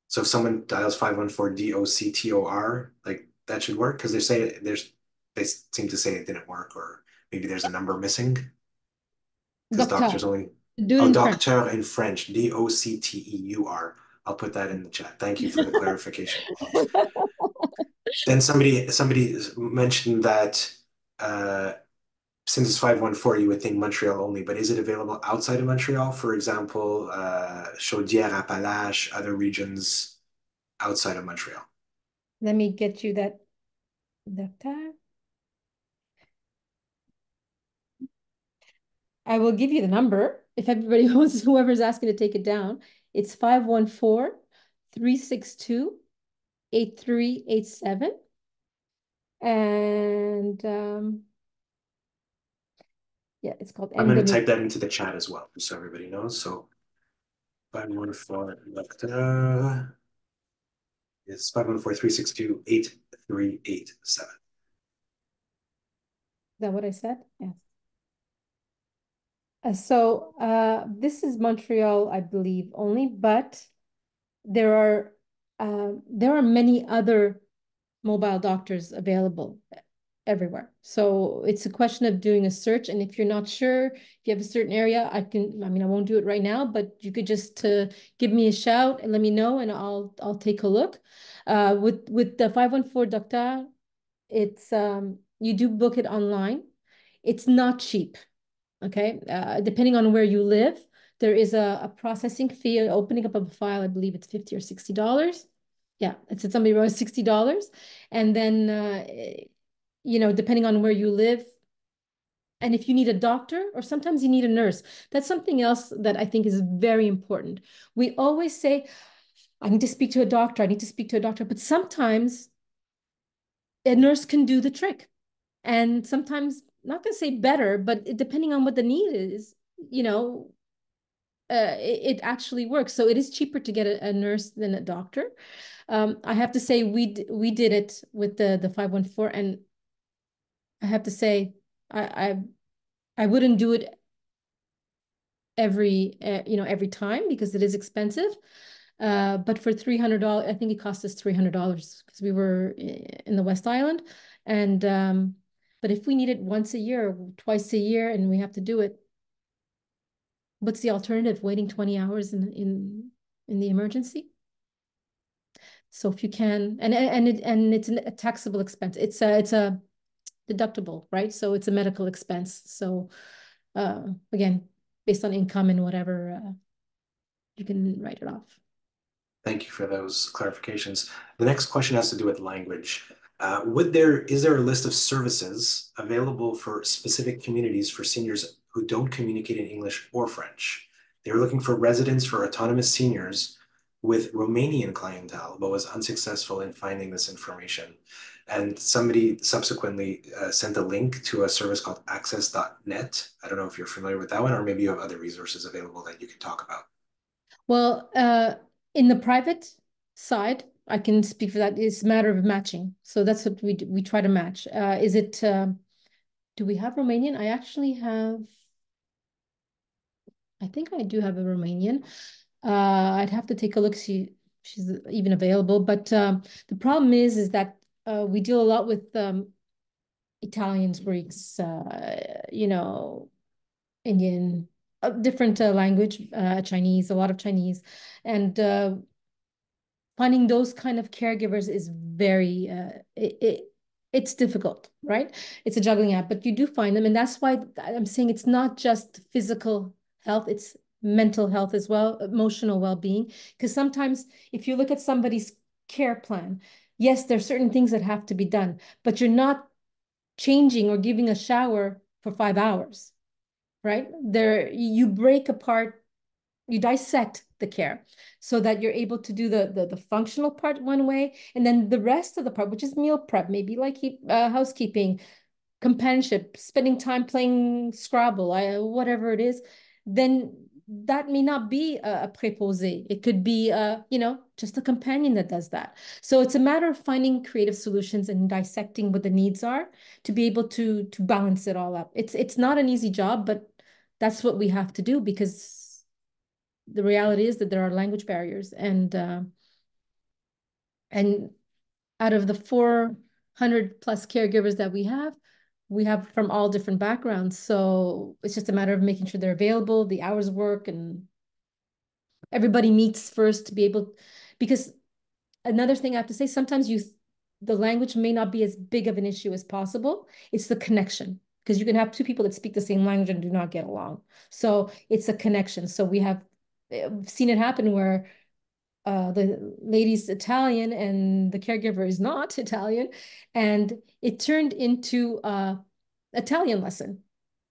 So if someone dials 514 DOCTOR, like that should work because they seem to say it didn't work, or maybe there's a number missing because Doctor. doctors only. Do it Oh, in French. docteur in French, DOCTEUR. I'll put that in the chat. Thank you for the clarification. Then somebody mentioned that since it's 514, you would think Montreal only, but is it available outside of Montreal? For example, Chaudière-Appalaches, other regions outside of Montreal. Let me get you that doctor. I will give you the number if everybody wants, whoever's asking to take it down. It's 514-362-8387. And yeah, it's called I'm going to NW. type that into the chat as well, so everybody knows. So 514 doctor is 514-362-8387. Is that what I said? Yes. This is Montreal, I believe, only, but there are many other mobile doctors available everywhere. So it's a question of doing a search. And if you're not sure, if you have a certain area, I won't do it right now, but you could just give me a shout and let me know, and I'll take a look. With the 514 Doctor, it's you do book it online. It's not cheap. Okay, depending on where you live, there is a processing fee. Opening up a file, I believe it's $50 or $60. Yeah, it's somebody wrote $60, and then depending on where you live, and if you need a doctor, or sometimes you need a nurse. That's something else that I think is very important. We always say, I need to speak to a doctor. I need to speak to a doctor, but sometimes a nurse can do the trick, and sometimes, not gonna say better, but depending on what the need is, it actually works. So it is cheaper to get a nurse than a doctor. I have to say we did it with the 514, and I have to say I wouldn't do it every time because it is expensive. But for $300, I think it cost us $300 because we were in the West Island, and but if we need it once a year, twice a year, and we have to do it, what's the alternative? Waiting 20 hours in the emergency? So if you can, and it's a taxable expense. It's a deductible, right? So it's a medical expense. So again, based on income and whatever, you can write it off. Thank you for those clarifications. The next question has to do with language. Is there a list of services available for specific communities for seniors who don't communicate in English or French? They were looking for residents for autonomous seniors with Romanian clientele, but was unsuccessful in finding this information. And somebody subsequently sent a link to a service called access.net. I don't know if you're familiar with that one, or maybe you have other resources available that you can talk about. Well, in the private side, I can speak for that. It's a matter of matching. So that's what we do. We try to match. Do we have Romanian? I think I do have a Romanian. I'd have to take a look, see if she's even available. But the problem is that we deal a lot with Italians, Greeks, Indian, different language, Chinese, a lot of Chinese. And finding those kind of caregivers is very, it's difficult, right? It's a juggling act, but you do find them. And that's why I'm saying it's not just physical health, it's mental health as well, emotional well-being. Because sometimes if you look at somebody's care plan, yes, there's certain things that have to be done, but you're not changing or giving a shower for 5 hours, right? You break apart, you dissect the care so that you're able to do the functional part one way, and then the rest of the part, which is meal prep, maybe like housekeeping, companionship, spending time playing Scrabble, whatever it is, then that may not be a préposé. It could be, you know, just a companion that does that. So it's a matter of finding creative solutions and dissecting what the needs are to be able to balance it all up. It's not an easy job, but that's what we have to do, because the reality is that there are language barriers, and out of the 400 plus caregivers that we have from all different backgrounds. So it's just a matter of making sure they're available, the hours work, and everybody meets first to be able, because another thing I have to say, sometimes the language may not be as big of an issue as possible. It's the connection, because you can have two people that speak the same language and do not get along. So it's a connection. So we've seen it happen where the lady's Italian and the caregiver is not Italian, and it turned into Italian lesson.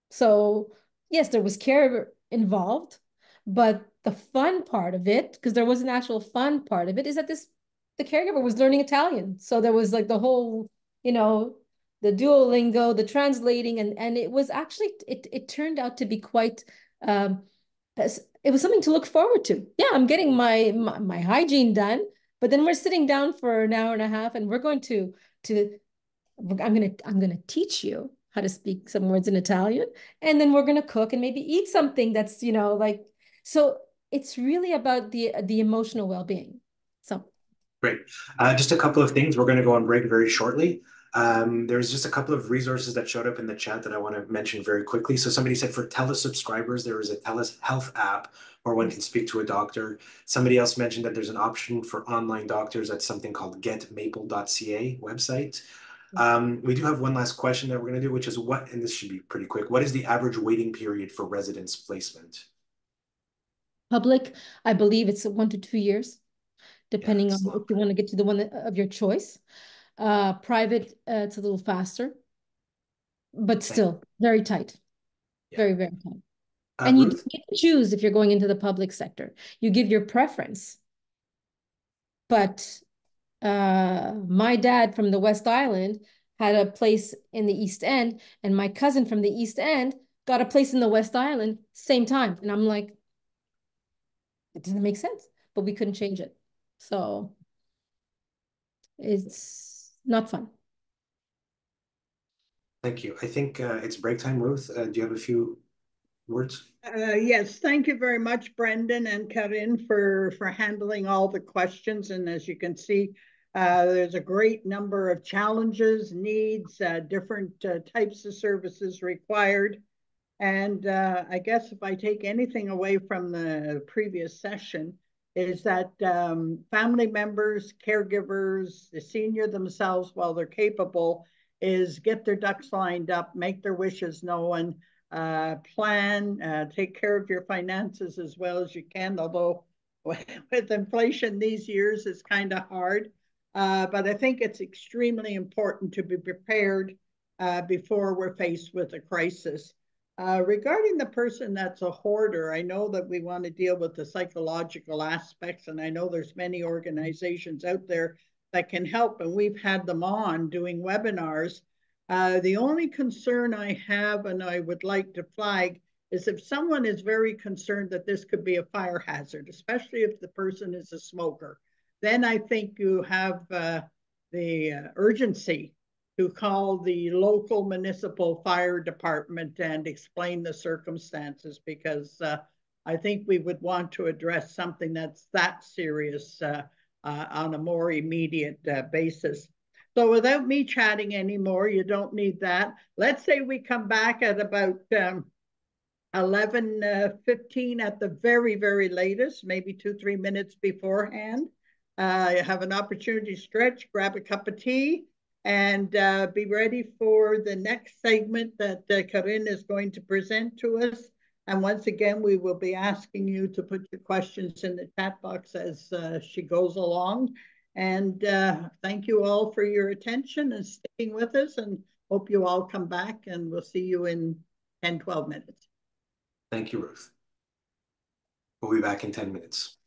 So yes, there was care involved, but the fun part of it, because there was an actual fun part of it, is that the caregiver was learning Italian. So there was like the whole, you know, the Duolingo, the translating, and it was actually, it turned out to be quite, it was something to look forward to. Yeah, I'm getting my hygiene done, but then we're sitting down for an hour and a half, and we're going to I'm gonna teach you how to speak some words in Italian, and then we're gonna cook and maybe eat something that's, you know, like, so it's really about the emotional well-being. So Great. Just a couple of things. We're going to go on break very shortly. There's just a couple of resources that showed up in the chat that I want to mention very quickly. So somebody said for TELUS subscribers, there is a TELUS Health app where one can speak to a doctor. Somebody else mentioned that there's an option for online doctors at something called getmaple.ca website. We do have one last question that we're going to do, which is and this should be pretty quick, what is the average waiting period for residence placement? Public, I believe it's 1 to 2 years, depending Yeah, on if you want to get to the one of your choice. Private, it's a little faster, but still very tight. Yeah. Very, very tight. And you get to choose if you're going into the public sector. You give your preference. But my dad from the West Island had a place in the East End, and my cousin from the East End got a place in the West Island same time. And I'm like, it doesn't make sense, but we couldn't change it. So it's not fun. Thank you. I think it's break time, Ruth. Do you have a few words? Yes, thank you very much, Brendan and Karine, for handling all the questions. And as you can see, there's a great number of challenges, needs, different types of services required. And I guess if I take anything away from the previous session, is that family members, caregivers, the senior themselves, while they're capable, is get their ducks lined up, make their wishes known, plan, take care of your finances as well as you can, although with inflation these years it's kind of hard. But I think it's extremely important to be prepared before we're faced with a crisis. Regarding the person that's a hoarder, I know that we want to deal with the psychological aspects, and I know there's many organizations out there that can help, and we've had them on doing webinars. The only concern I have, and I would like to flag, is if someone is very concerned that this could be a fire hazard, especially if the person is a smoker, then I think you have the urgency to call the local municipal fire department and explain the circumstances, because I think we would want to address something that's that serious on a more immediate basis. So without me chatting anymore, you don't need that. Let's say we come back at about 11:15 at the very, very latest, maybe 2-3 minutes beforehand. You have an opportunity to stretch, grab a cup of tea, and be ready for the next segment that Karine is going to present to us. And once again, we will be asking you to put your questions in the chat box as she goes along. And thank you all for your attention and sticking with us, and hope you all come back, and we'll see you in 10-12 minutes. Thank you, Ruth. We'll be back in 10 minutes.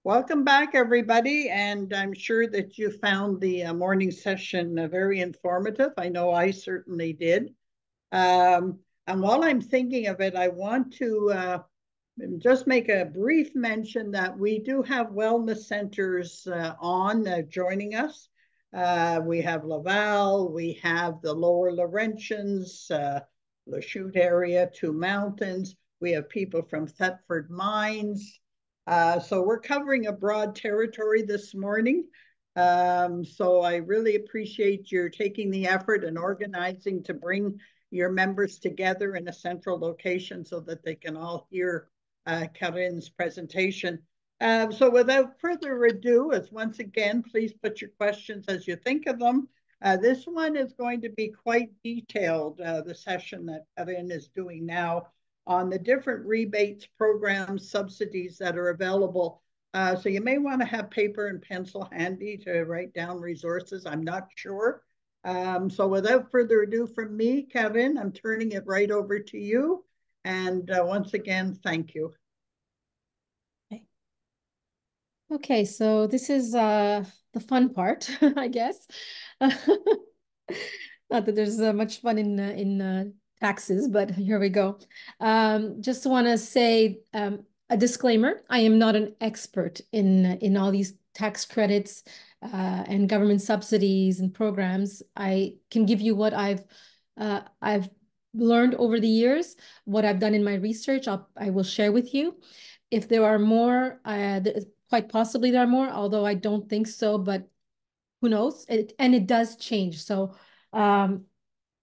Welcome back, everybody, and I'm sure that you found the morning session very informative. I know I certainly did. And while I'm thinking of it, I want to just make a brief mention that we do have wellness centers joining us. We have Laval, we have the Lower Laurentians, Lachute area, Two Mountains. We have people from Thetford Mines. So we're covering a broad territory this morning. So I really appreciate your taking the effort and organizing to bring your members together in a central location so that they can all hear Karine's presentation. So without further ado, as once again, please put your questions as you think of them. This one is going to be quite detailed, the session that Karine is doing now on the different rebates, programs, subsidies that are available. So you may want to have paper and pencil handy to write down resources. I'm not sure. So without further ado from me, Karine, I'm turning it right over to you. And once again, thank you. Okay, so this is the fun part, I guess. Not that there's much fun in taxes, but here we go. Just want to say a disclaimer. I am not an expert in all these tax credits and government subsidies and programs. I can give you what I've learned over the years, what I've done in my research. I will share with you. If there are more, quite possibly there are more, although I don't think so, but who knows? And it does change. So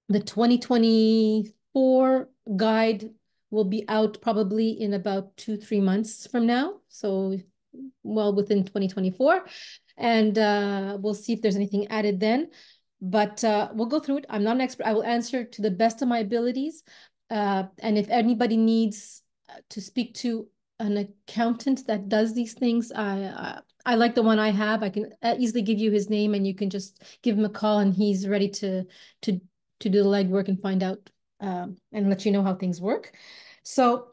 the 2024 guide will be out probably in about 2-3 months from now. So well within 2024. And we'll see if there's anything added then. But we'll go through it. I'm not an expert. I will answer to the best of my abilities. And if anybody needs to speak to an accountant that does these things, I like the one I have. I can easily give you his name and you can just give him a call and he's ready to do the legwork and find out and let you know how things work. So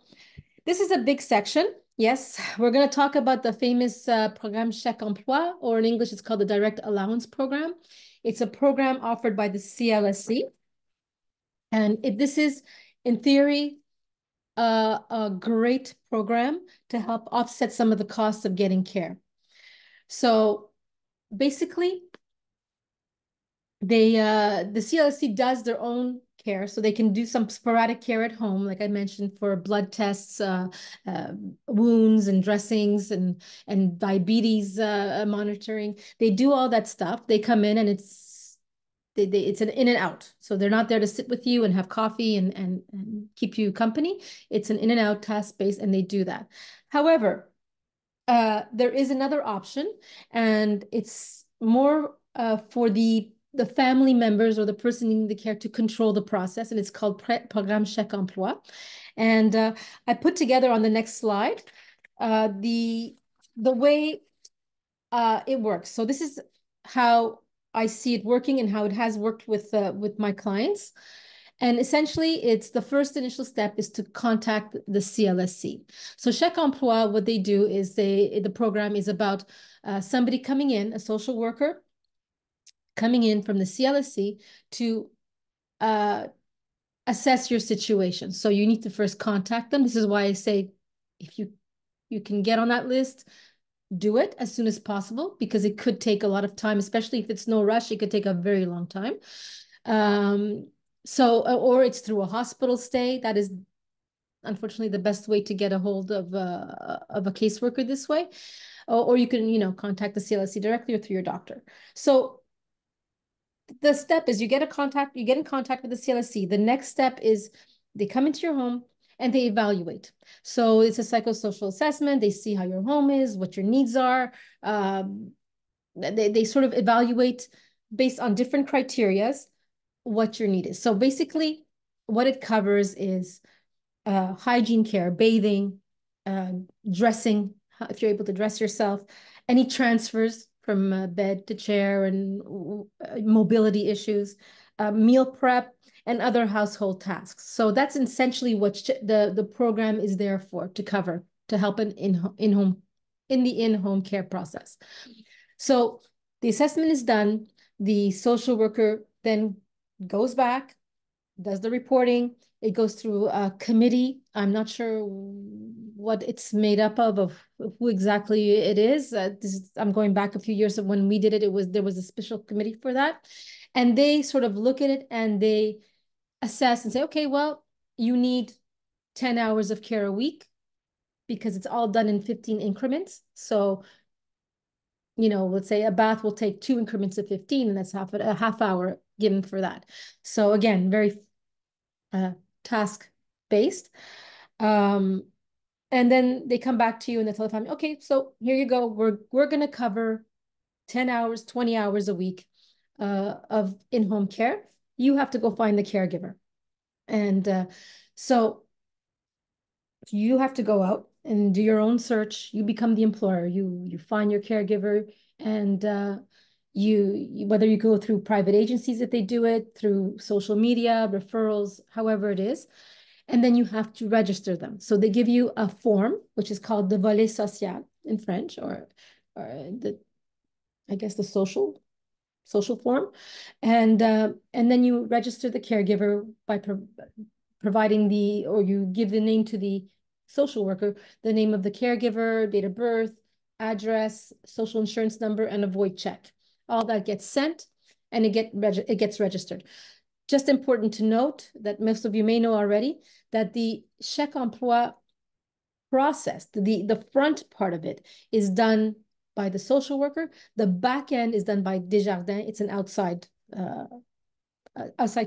this is a big section. Yes, we're going to talk about the famous Programme Chèque Emploi, or in English, it's called the Direct Allowance Program. It's a program offered by the CLSC. And this is, in theory, a great program to help offset some of the costs of getting care. So basically, the CLSC does their own care, so they can do some sporadic care at home, like I mentioned, for blood tests, wounds and dressings and diabetes monitoring. They do all that stuff. They come in and it's an in and out. So they're not there to sit with you and have coffee and keep you company. It's an in and out task base, and they do that. However, there is another option, and it's more for the family members or the person needing the care to control the process, and it's called Programme Chèque Emploi. And I put together on the next slide the way it works. So this is how I see it working and how it has worked with my clients. And essentially, it's the first initial step is to contact the CLSC. So Chèque Emploi, what they do is the program is about somebody coming in, a social worker, coming in from the CLSC to assess your situation. So you need to first contact them. This is why I say if you can get on that list, do it as soon as possible, because it could take a lot of time, especially if it's no rush. It could take a very long time. Or it's through a hospital stay. That is unfortunately the best way to get a hold of a caseworker this way. Or you can, contact the CLSC directly or through your doctor. So the step is you get in contact with the CLSC. The next step is they come into your home and they evaluate. So it's a psychosocial assessment. They see how your home is, what your needs are. They sort of evaluate based on different criterias what your need is. So basically, what it covers is hygiene care, bathing, dressing, if you're able to dress yourself, any transfers from bed to chair and mobility issues, meal prep, and other household tasks. So that's essentially what the program is there for, to cover, to help in in the in-home care process. So the assessment is done. The social worker then goes back, does the reporting. It goes through a committee. I'm not sure what it's made up of who exactly it is. I'm going back a few years of when we did it. There was a special committee for that. And they sort of look at it and they assess and say, okay, well, you need 10 hours of care a week because it's all done in 15 increments. So, let's say a bath will take 2 increments of 15, and that's a half hour given for that. So again, very task-based. And then they come back to you and they tell the family, okay, so here you go. We're going to cover 10 hours, 20 hours a week of in-home care. You have to go find the caregiver. And so you have to go out and do your own search. You become the employer. You find your caregiver, and you whether you go through private agencies if they do it, through social media, referrals, however it is, and then you have to register them. So they give you a form, which is called the volet social in French, or I guess the social form, and then you register the caregiver by providing or you give the name to the social worker, the name of the caregiver, date of birth, address, social insurance number, and a void check. All that gets sent, and it gets registered. Just important to note that most of you may know already that the chèque emploi process, the front part of it, is done by the social worker. The back end is done by Desjardins. It's an outside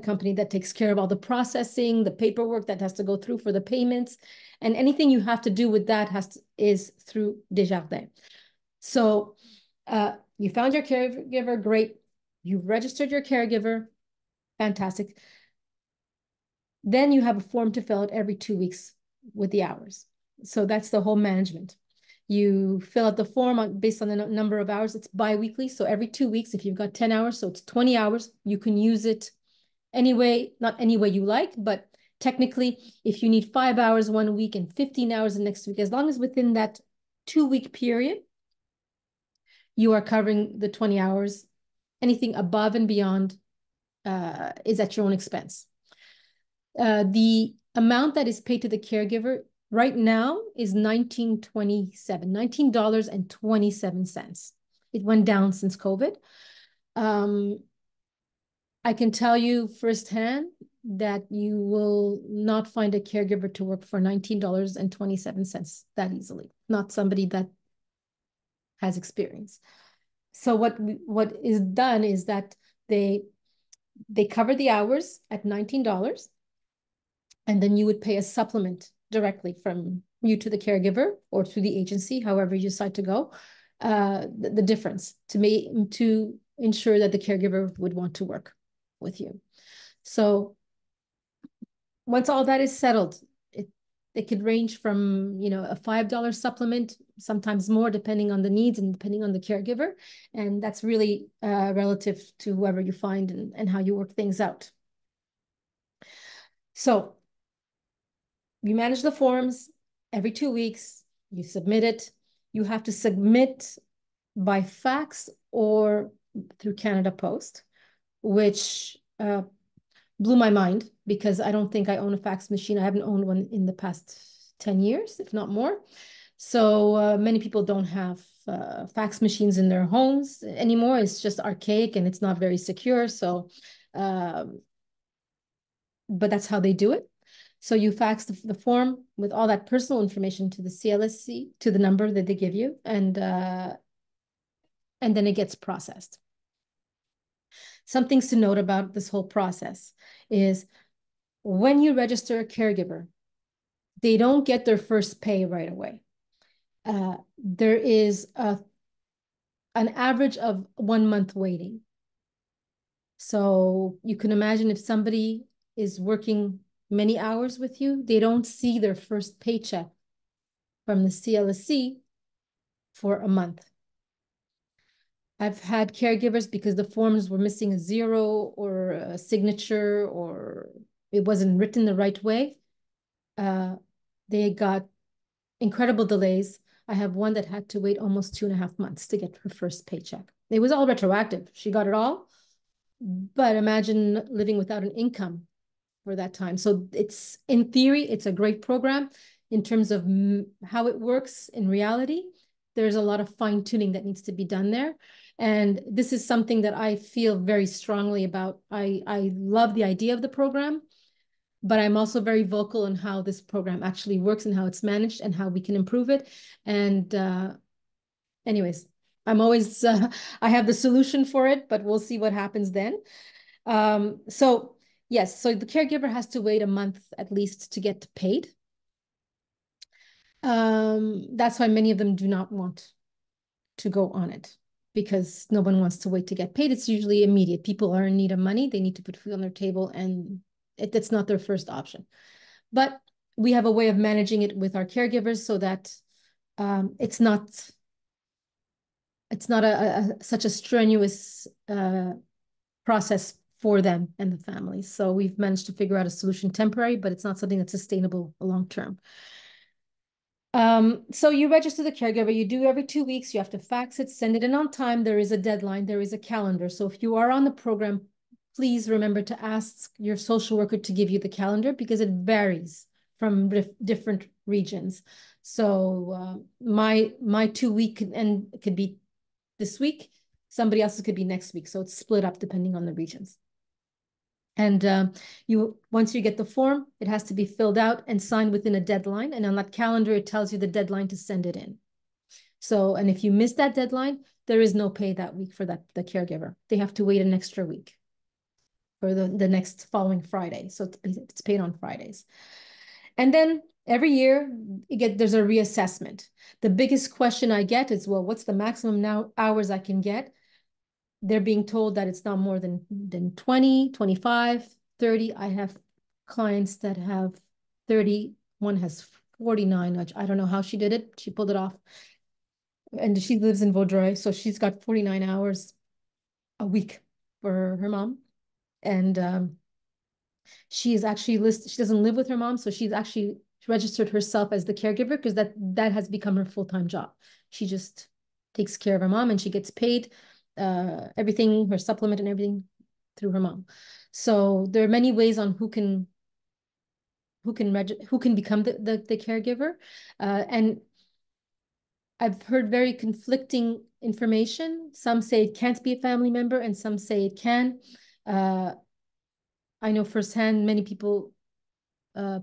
company that takes care of all the processing, the paperwork that has to go through for the payments, and anything you have to do with that is through Desjardins. So you found your caregiver, great. You've registered your caregiver, fantastic. Then you have a form to fill out every 2 weeks with the hours. So that's the whole management. You fill out the form based on the number of hours. It's bi-weekly. So every 2 weeks, if you've got 10 hours, so it's 20 hours, you can use it anyway, not any way you like, but technically, if you need 5 hours 1 week and 15 hours the next week, as long as within that 2-week period, you are covering the 20 hours. Anything above and beyond is at your own expense. The amount that is paid to the caregiver right now is $19.27. It went down since COVID. I can tell you firsthand that you will not find a caregiver to work for $19.27 that easily, not somebody that has experience. So what is done is that they cover the hours at $19, and then you would pay a supplement directly from you to the caregiver or to the agency, however you decide to go, the difference to ensure that the caregiver would want to work with you. So once all that is settled, it could range from, a $5 supplement, sometimes more, depending on the needs and depending on the caregiver. And that's really relative to whoever you find and how you work things out. So you manage the forms every 2 weeks, you submit it. You have to submit by fax or through Canada Post, which blew my mind because I don't think I own a fax machine. I haven't owned one in the past 10 years, if not more. So many people don't have fax machines in their homes anymore. It's just archaic and it's not very secure. So, but that's how they do it. So you fax the form with all that personal information to the CLSC, to the number that they give you, and then it gets processed. Some things to note about this whole process is when you register a caregiver, they don't get their first pay right away. There is an average of 1 month waiting. So you can imagine if somebody is working many hours with you, they don't see their first paycheck from the CLSC for a month. I've had caregivers, because the forms were missing a zero or a signature or it wasn't written the right way, they got incredible delays I have one that had to wait almost 2.5 months to get her first paycheck. It was all retroactive. She got it all, but imagine living without an income for that time. So it's, in theory, it's a great program. In terms of how it works in reality, there's a lot of fine tuning that needs to be done there. And this is something that I feel very strongly about. I love the idea of the program, but I'm also very vocal on how this program actually works and how it's managed and how we can improve it. And anyways, I'm always, I have the solution for it, but we'll see what happens then. So yes, so the caregiver has to wait a month at least to get paid. That's why many of them do not want to go on it, because no one wants to wait to get paid. It's usually immediate. People are in need of money. They need to put food on their table, and it's not their first option. But we have a way of managing it with our caregivers so that it's not such a strenuous process for them and the families. So we've managed to figure out a solution temporary, but it's not something that's sustainable long term. So you register the caregiver, you do every 2 weeks, you have to fax it, send it in on time. There is a deadline, there is a calendar. So if you are on the program, please remember to ask your social worker to give you the calendar, because it varies from different regions. So my 2 week and could be this week, somebody else's could be next week. So it's split up depending on the regions. And once you get the form, it has to be filled out and signed within a deadline. And on that calendar, it tells you the deadline to send it in. So, and if you miss that deadline, there is no pay that week for the caregiver. They have to wait an extra week for the next following Friday. So it's paid on Fridays. And then every year there's a reassessment. The biggest question I get is, well, what's the maximum hours I can get? They're being told that it's not more than 20, 25, 30. I have clients that have 30. One has 49, which I don't know how she did it. She pulled it off. And she lives in Vaudreuil, so she's got 49 hours a week for her mom. And she is actually listed, she doesn't live with her mom, so she's actually registered herself as the caregiver, because that has become her full-time job. She just takes care of her mom and she gets paid everything, her supplement and everything, through her mom. So there are many ways on who can become the caregiver. And I've heard very conflicting information. Some say it can't be a family member and some say it can. I know firsthand many people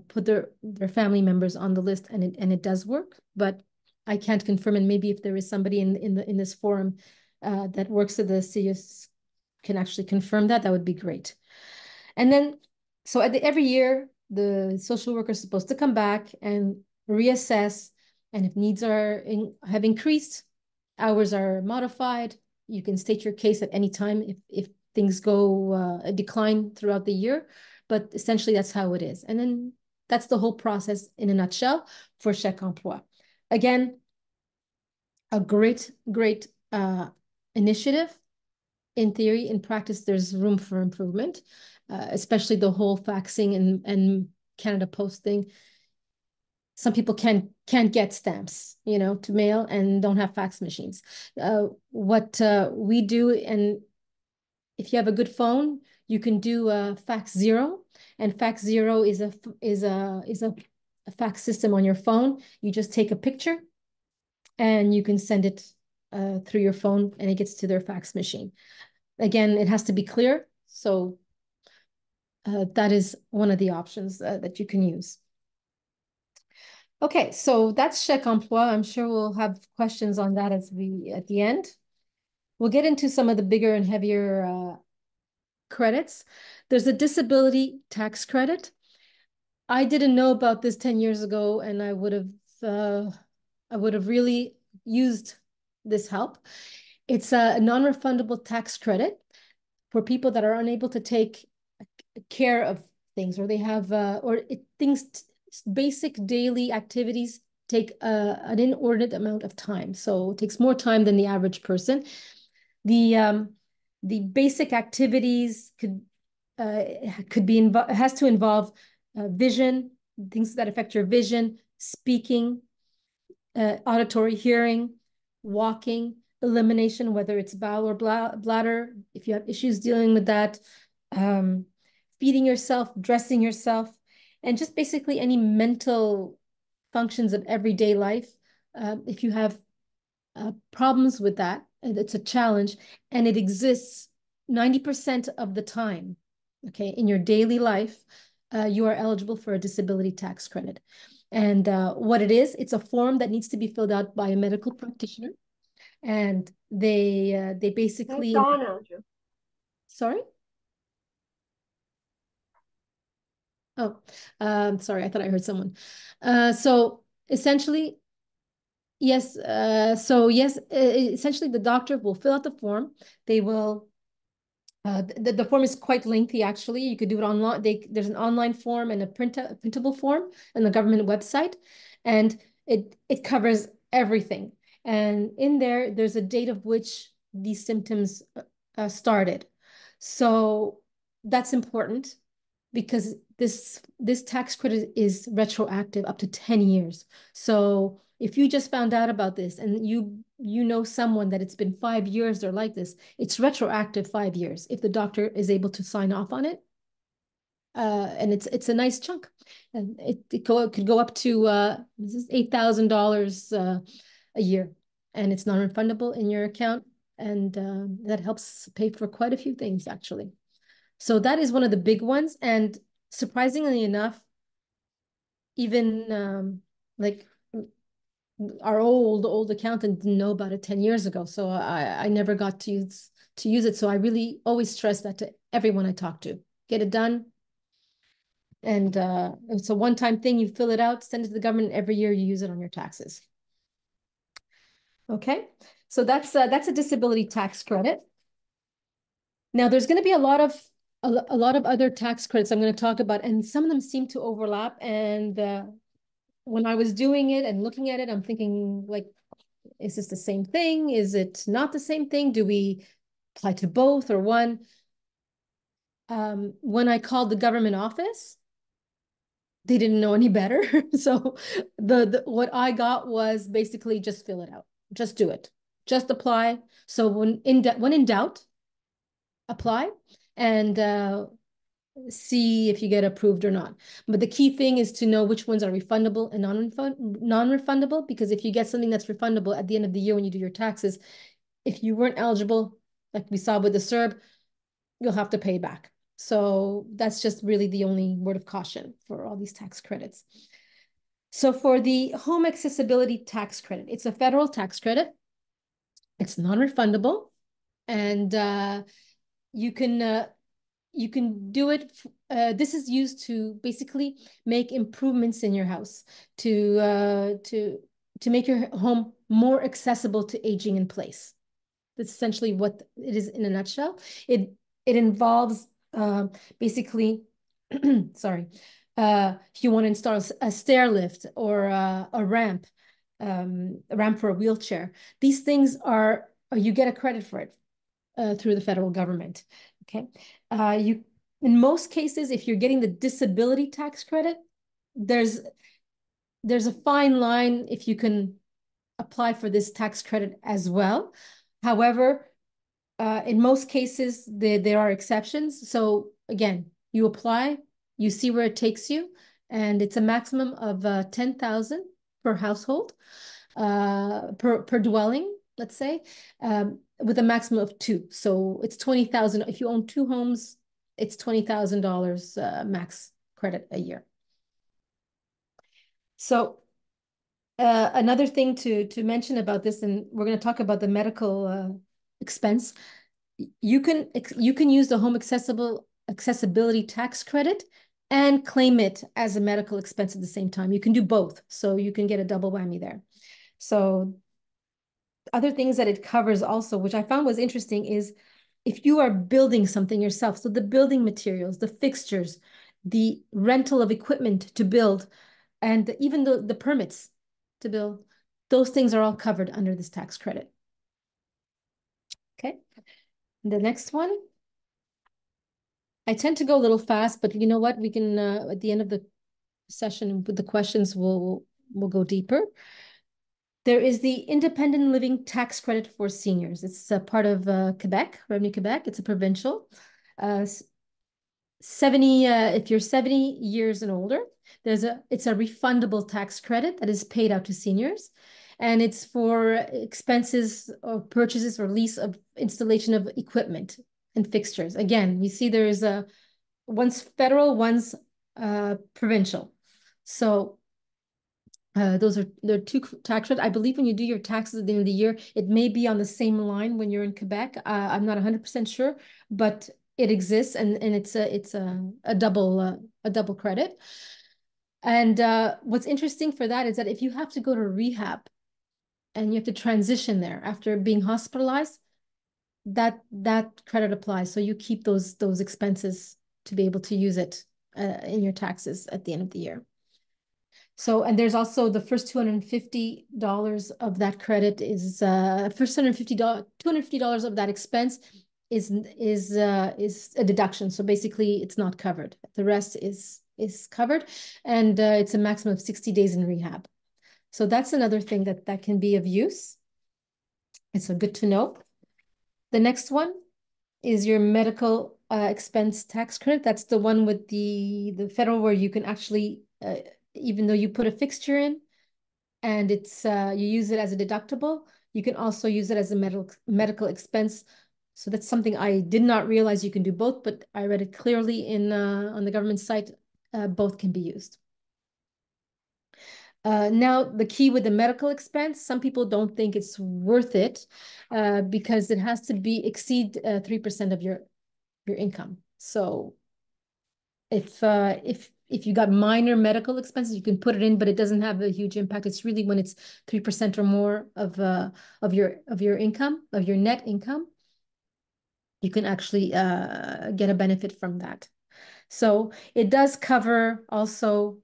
put their family members on the list, and it does work, but I can't confirm. And maybe if there is somebody in this forum that works at the CIUS can actually confirm that would be great. And then, so every year, the social worker is supposed to come back and reassess, and if needs have increased, hours are modified. You can state your case at any time if things go decline throughout the year, but essentially that's how it is. And then that's the whole process in a nutshell for Chèque Emploi. Again, a great initiative. In theory, in practice, there's room for improvement, especially the whole faxing and Canada Post thing. Some people can't get stamps, to mail and don't have fax machines. What we do, and if you have a good phone, you can do fax zero, and fax zero is a fax system on your phone. You just take a picture and you can send it through your phone, and it gets to their fax machine. Again, it has to be clear. So that is one of the options that you can use. Okay, so that's Chèque Emploi. I'm sure we'll have questions on that at the end. We'll get into some of the bigger and heavier credits. There's a disability tax credit. I didn't know about this 10 years ago, and I would have really used this help. It's a non-refundable tax credit for people that are unable to take care of things, or they have basic daily activities take an inordinate amount of time. So it takes more time than the average person. The basic activities has to involve vision, things that affect your vision, speaking, auditory, hearing, walking, elimination, whether it's bowel or bladder, if you have issues dealing with that, feeding yourself, dressing yourself, and just basically any mental functions of everyday life. If you have problems with that, and it's a challenge, and it exists 90% of the time, okay, in your daily life, you are eligible for a disability tax credit. And what it is, it's a form that needs to be filled out by a medical practitioner. And they basically... Sorry? Oh, sorry, I thought I heard someone. So essentially, yes, essentially the doctor will fill out the form. They will... the form is quite lengthy, actually. You could do it online. There's an online form and a printable form on the government website, and it covers everything. And in there, there's a date of which these symptoms started. So that's important because this tax credit is retroactive up to 10 years. So if you just found out about this and you know someone that it's been 5 years they're like this, it's retroactive 5 years if the doctor is able to sign off on it. And it's a nice chunk. And it could go up to this is $8,000 a year, and it's non-refundable in your account, and that helps pay for quite a few things, actually. So that is one of the big ones, and surprisingly enough, even like our old accountant didn't know about it 10 years ago. So I never got to use it. So I really always stress that to everyone I talk to. Get it done. And it's a one-time thing. You fill it out, send it to the government. Every year you use it on your taxes. Okay, so that's a disability tax credit. Now there's going to be a lot of other tax credits I'm going to talk about, and some of them seem to overlap. And when I was doing it and looking at it, I'm thinking, like, is this the same thing? Is it not the same thing? Do we apply to both or one? When I called the government office, they didn't know any better. So what I got was basically just fill it out. Just do it. Just apply. So when in doubt, apply and see if you get approved or not. But the key thing is to know which ones are refundable and non-refundable, because if you get something that's refundable at the end of the year when you do your taxes, if you weren't eligible, like we saw with the CERB, you'll have to pay back. So that's just really the only word of caution for all these tax credits. So for the home accessibility tax credit, it's a federal tax credit. It's non-refundable, and you can do it. This is used to basically make improvements in your house to make your home more accessible to aging in place. That's essentially what it is in a nutshell. It involves basically, sorry, if you want to install a stair lift or a ramp for a wheelchair, these things are you get a credit for it through the federal government. Okay, in most cases, if you're getting the disability tax credit, there's a fine line if you can apply for this tax credit as well. However, in most cases, there are exceptions. So again, you apply, you see where it takes you, and it's a maximum of 10,000 per household, per dwelling, let's say, with a maximum of 2. So it's 20,000. If you own 2 homes, it's $20,000 max credit a year. So another thing to mention about this, and we're going to talk about the medical expense. You can use the home accessibility tax credit and claim it as a medical expense at the same time. You can do both, so you can get a double whammy there. So other things that it covers also, which I found was interesting, is if you are building something yourself, so the building materials, the fixtures, the rental of equipment to build, and even the permits to build, those things are all covered under this tax credit. Okay, the next one. I tend to go a little fast, but you know what? We can, at the end of the session with the questions, we'll go deeper. There is the independent living tax credit for seniors. It's a part of Quebec, Revenue Quebec. It's a provincial. 70, if you're 70 years and older, it's a refundable tax credit that is paid out to seniors. And it's for expenses or purchases or lease of installation of equipment and fixtures. Again, you see there's one's federal, one's provincial. So there are two tax credits. I believe when you do your taxes at the end of the year, it may be on the same line when you're in Quebec. I'm not 100% sure, but it exists, and it's a double credit. And what's interesting for that is that if you have to go to rehab and you have to transition there after being hospitalized, that credit applies. So you keep those expenses to be able to use it in your taxes at the end of the year. So, and there's also the first $250 of that credit is first $250 of that expense is a deduction. So basically it's not covered. The rest is covered, and it's a maximum of 60 days in rehab. So that's another thing that can be of use. It's good to know. The next one is your medical expense tax credit. That's the one with the federal, where you can actually even though you put a fixture in and it's you use it as a deductible, you can also use it as a medical expense. So that's something I did not realize you can do both, but I read it clearly in on the government site. Both can be used. Now, the key with the medical expense, some people don't think it's worth it because it has to exceed 3% of your income. So if you got minor medical expenses, you can put it in, but it doesn't have a huge impact. It's really when it's 3% or more of your income, of your net income, you can actually get a benefit from that. So it does cover also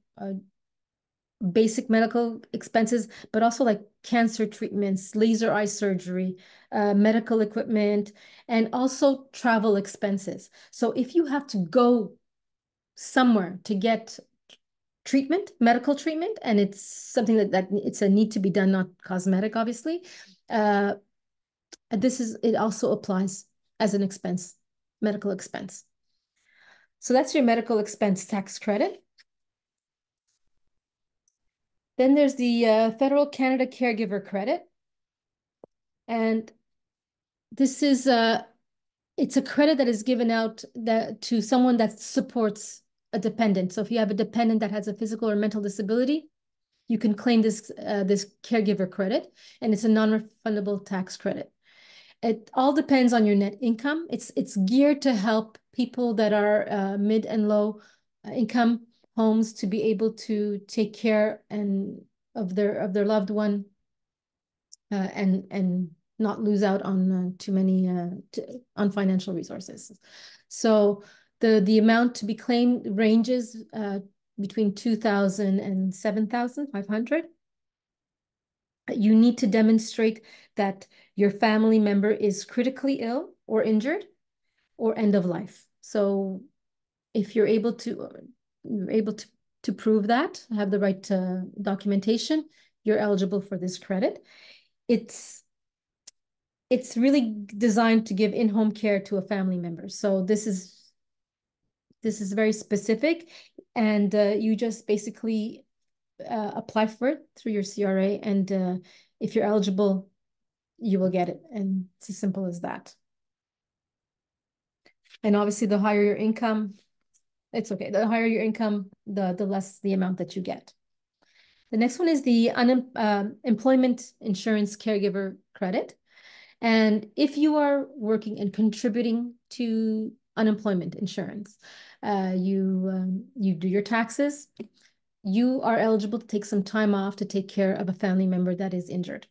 basic medical expenses, but also like cancer treatments, laser eye surgery, medical equipment, and also travel expenses. So if you have to go somewhere to get treatment, medical treatment, and it's something that it's a need to be done, not cosmetic, obviously, it also applies as an expense, medical expense. So that's your medical expense tax credit. Then there's the Federal Canada Caregiver Credit. And this is it's a credit that is given out to someone that supports a dependent. So if you have a dependent that has a physical or mental disability, you can claim this caregiver credit, and it's a non-refundable tax credit. It all depends on your net income. It's geared to help people that are mid and low income homes to be able to take care of their loved one and not lose out on too many on financial resources. So the amount to be claimed ranges between $2,000 and $7,500. You need to demonstrate that your family member is critically ill or injured or end of life. So if you're able to prove that, have the right documentation, you're eligible for this credit. It's really designed to give in-home care to a family member. So this is very specific, and you just basically apply for it through your CRA, and if you're eligible, you will get it. And it's as simple as that. And obviously, the higher your income, it's okay. The higher your income, the less the amount that you get. The next one is the employment insurance caregiver credit. And if you are working and contributing to unemployment insurance, you do your taxes, you are eligible to take some time off to take care of a family member that is injured.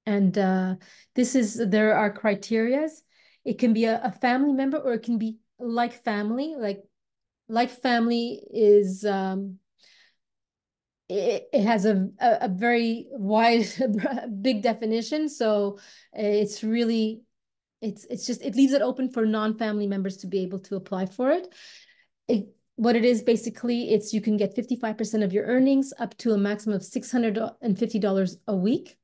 And there are criterias. It can be a family member, or it can be like family. Like family is it has a very wide, big definition. So it's really, it leaves it open for non-family members to be able to apply for it. What it is basically, you can get 55% of your earnings up to a maximum of $650 a week.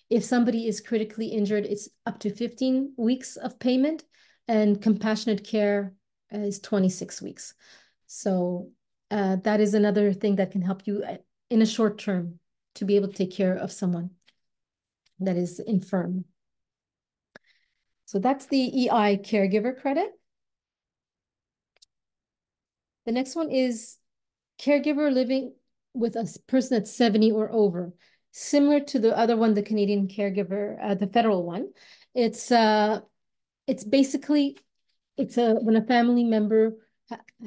If somebody is critically injured, it's up to 15 weeks of payment, and compassionate care is 26 weeks. So that is another thing that can help you in a short term to be able to take care of someone that is infirm. So that's the EI caregiver credit. The next one is caregiver living with a person that's 70 or over. Similar to the other one, the Canadian caregiver, the federal one. It's basically, when a family member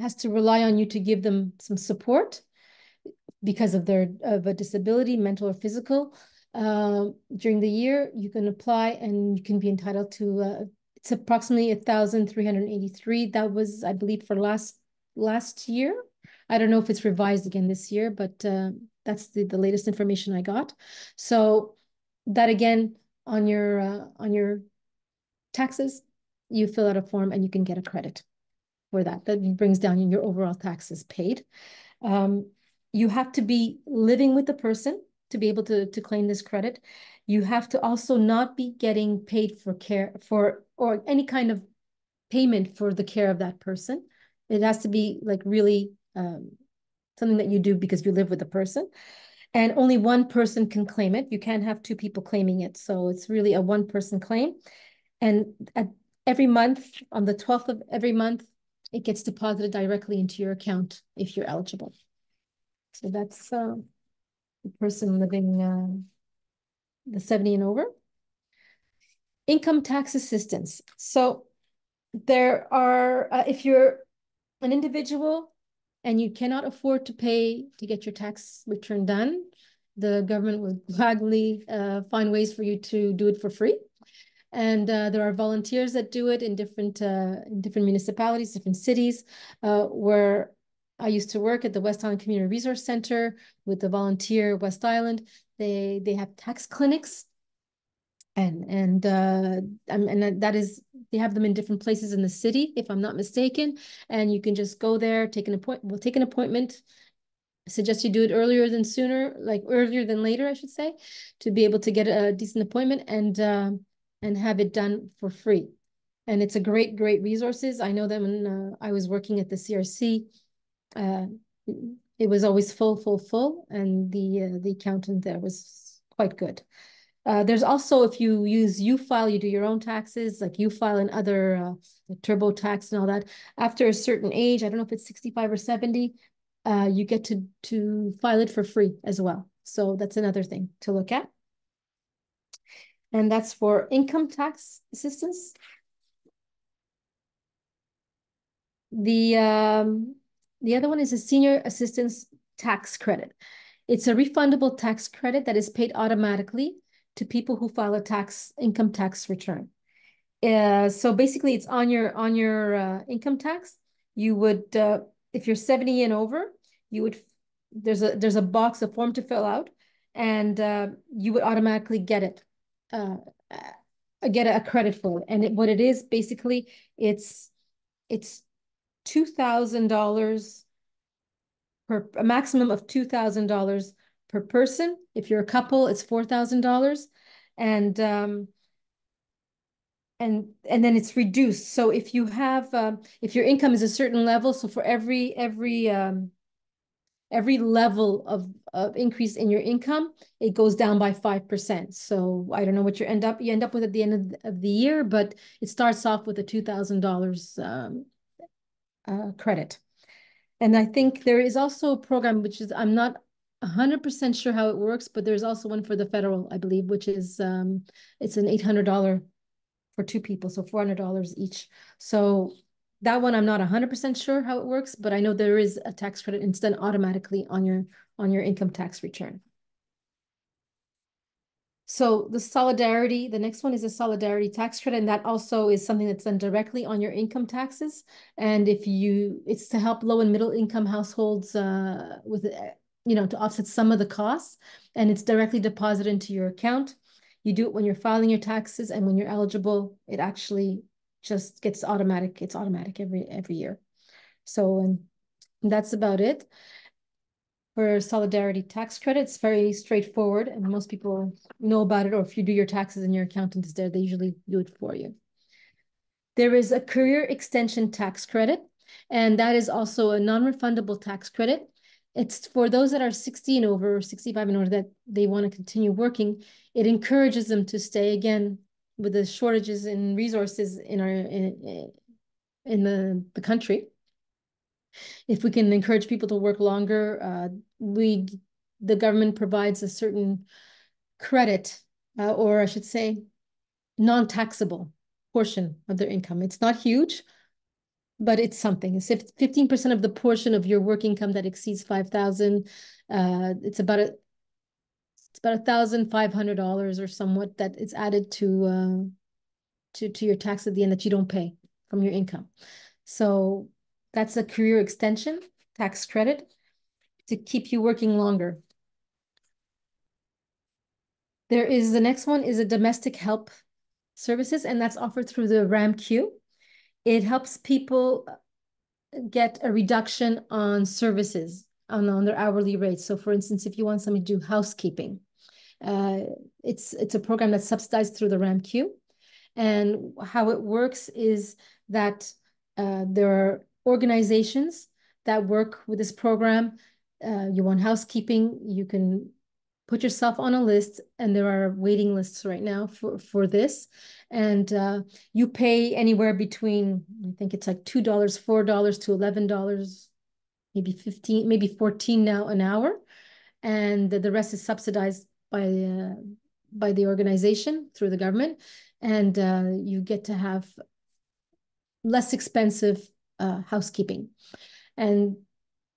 has to rely on you to give them some support because of a disability, mental or physical. During the year, you can apply and you can be entitled to, it's approximately 1,383. That was, I believe, for last year. I don't know if it's revised again this year, but that's the latest information I got. So that again, on your taxes, you fill out a form and you can get a credit for that. That brings down your overall taxes paid. You have to be living with the person to be able to claim this credit. You have to also not be getting paid for care or any kind of payment for the care of that person. It has to be like really something that you do because you live with the person. And only one person can claim it. You can't have two people claiming it. So it's really a one-person claim. And every month, on the 12th of every month, it gets deposited directly into your account if you're eligible. So that's the person living the 70 and over. Income tax assistance. So there are, if you're an individual and you cannot afford to pay to get your tax return done, the government will gladly find ways for you to do it for free. And there are volunteers that do it in different municipalities, different cities. Where I used to work at the West Island Community Resource Center with the volunteer West Island. They have tax clinics, and that is, they have them in different places in the city, if I'm not mistaken. And you can just go there, take an appointment. I suggest you do it earlier than later, I should say, to be able to get a decent appointment and have it done for free. And it's a great resources. I know that when I was working at the CRC, it was always full, and the accountant there was quite good. There's also, if you use U-File, you do your own taxes, like U-File and other like TurboTax and all that. After a certain age, I don't know if it's 65 or 70, you get to file it for free as well. So that's another thing to look at. And that's for income tax assistance. The other one is a senior assistance tax credit. It's a refundable tax credit that is paid automatically to people who file a income tax return. So basically, it's on your income tax. You would, if you're 70 and over, you would, there's a box, a form to fill out, and you would automatically get it, get a credit for it. And what it is, basically, it's $2,000 a maximum of $2,000 per person. If you're a couple, it's $4,000, and then it's reduced. So if you have, if your income is a certain level, so for every level of increase in your income, it goes down by 5%. So I don't know what you end up with at the end of the year, but it starts off with a $2,000 credit. And I think there is also a program, which is, I'm not 100% sure how it works, but there's also one for the federal, I believe, which is, it's an $800 for two people, so $400 each. So that one, I'm not 100% sure how it works, but I know there is a tax credit and it's done automatically on your income tax return. So the next one is a solidarity tax credit, and that also is something that's done directly on your income taxes. And it's to help low and middle income households with, to offset some of the costs, and it's directly deposited into your account. You do it when you're filing your taxes, and when you're eligible, it actually just gets automatic. It's automatic every year. So, and that's about it for solidarity tax credit. It's very straightforward, and most people know about it, or if you do your taxes and your accountant is there, they usually do it for you. There is a career extension tax credit, and that is also a non-refundable tax credit. It's for those that are 60 and over, or 65 and over, that they want to continue working. It encourages them to stay. Again, with the shortages in resources in the country. If we can encourage people to work longer, the government provides a certain credit, or I should say, non-taxable portion of their income. It's not huge, but it's something. It's 15% of the portion of your work income that exceeds 5,000. It's about $1,500 or somewhat that is added to your tax at the end that you don't pay from your income. So that's a career extension tax credit to keep you working longer. The next one is a domestic help services, and that's offered through the RAMQ. It helps people get a reduction on services on their hourly rates. So for instance, if you want somebody to do housekeeping, it's a program that's subsidized through the RAMQ. And how it works is that there are organizations that work with this program. You want housekeeping, you can put yourself on a list, and there are waiting lists right now for this. And you pay anywhere between, I think it's like $2, $4 to $11, maybe 15, maybe 14 now an hour. And the rest is subsidized by the organization through the government. And you get to have less expensive housekeeping. And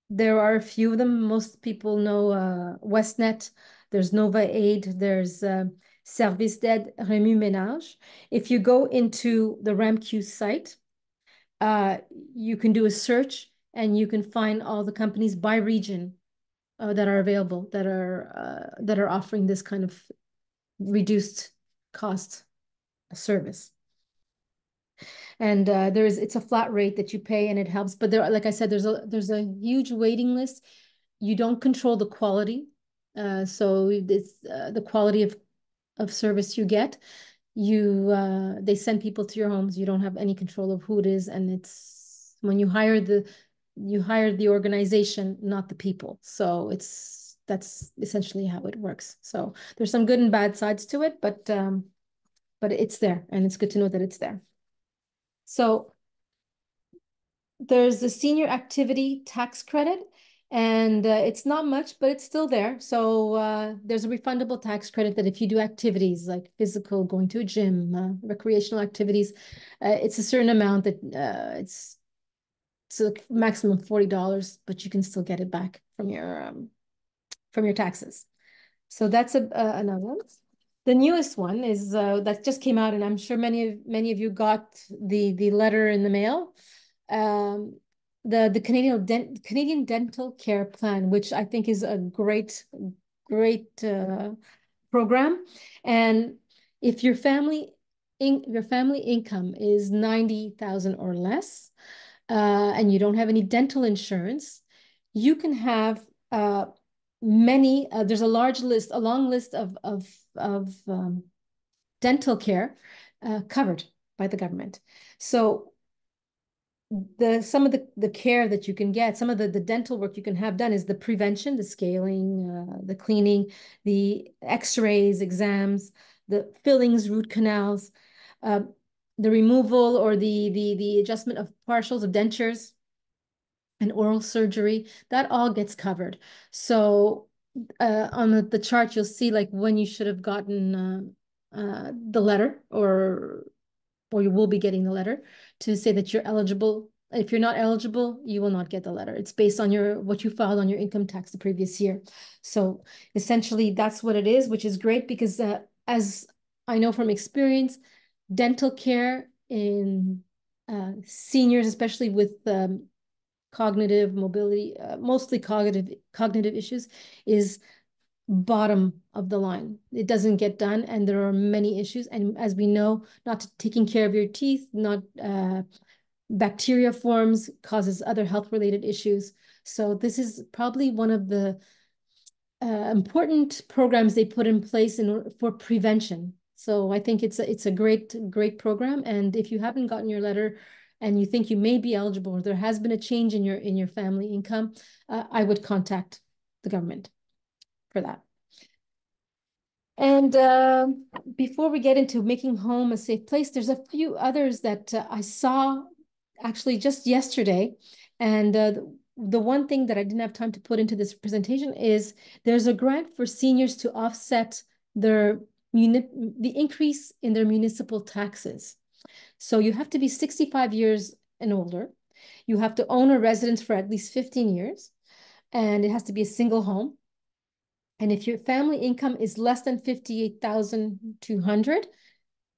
there are a few of them. Most people know Westnet. There's Nova Aid. There's Service d'aide Remue Ménage. If you go into the RAMQ site, you can do a search and you can find all the companies by region that are available, that are offering this kind of reduced cost service. And it's a flat rate that you pay, and it helps. But there, like I said, there's a huge waiting list. You don't control the quality, so it's the quality of service you get. They send people to your homes. You don't have any control of who it is, and it's when you hire the organization, not the people. So that's essentially how it works. So there's some good and bad sides to it, but it's there, and it's good to know that it's there. So there's the senior activity tax credit, and it's not much, but it's still there. So there's a refundable tax credit that if you do activities like physical, going to a gym, recreational activities, it's a certain amount that it's a maximum $40, but you can still get it back from your taxes. So that's another one. The newest one is that just came out, and I'm sure many of you got the letter in the mail. The Canadian Dental Care Plan, which I think is a great program. And if your family income is 90,000 or less, and you don't have any dental insurance, you can have there's a long list of dental care covered by the government. So some of the care that you can get, some of the dental work you can have done is the prevention, the scaling, the cleaning, the x-rays, exams, the fillings, root canals, the removal or the adjustment of partials of dentures, and oral surgery. That all gets covered. So on the chart, you'll see like when you should have gotten the letter, or you will be getting the letter to say that you're eligible. If you're not eligible, you will not get the letter. It's based on what you filed on your income tax the previous year. So essentially that's what it is, which is great because as I know from experience, dental care in seniors, especially with cognitive mobility, mostly cognitive issues, is bottom of the line. It doesn't get done, and there are many issues. And as we know, not taking care of your teeth, not bacteria forms causes other health related issues. So this is probably one of the important programs they put in place for prevention. So I think it's a great program. And if you haven't gotten your letter and you think you may be eligible, or there has been a change in your family income, I would contact the government for that. And before we get into making home a safe place, there's a few others that I saw actually just yesterday. And the one thing that I didn't have time to put into this presentation is there's a grant for seniors to offset the increase in their municipal taxes. So you have to be 65 years and older. You have to own a residence for at least 15 years, and it has to be a single home. And if your family income is less than 58,200,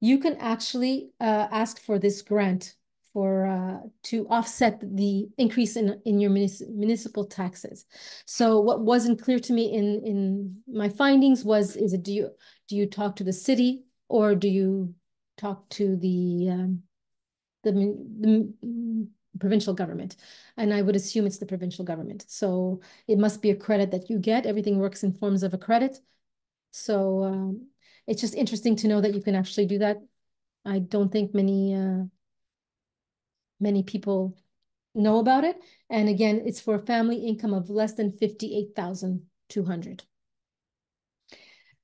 you can actually ask for this grant to offset the increase in your municipal taxes. So what wasn't clear to me in my findings was, do you talk to the city, or do you talk to the provincial government? And I would assume it's the provincial government. So it must be a credit that you get. Everything works in forms of a credit. So it's just interesting to know that you can actually do that. I don't think many people know about it. And again, it's for a family income of less than 58,200.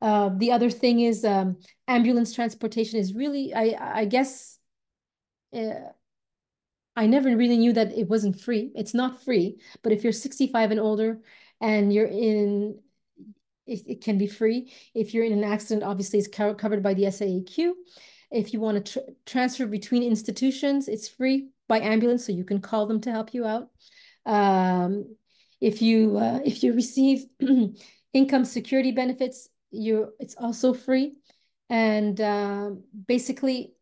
The other thing is ambulance transportation is really, I guess, I never really knew that it wasn't free. It's not free, but if you're 65 and older and it can be free. If you're in an accident, obviously it's covered by the SAAQ. If you want to transfer between institutions, it's free by ambulance, so you can call them to help you out. If you receive income security benefits, it's also free. And basically,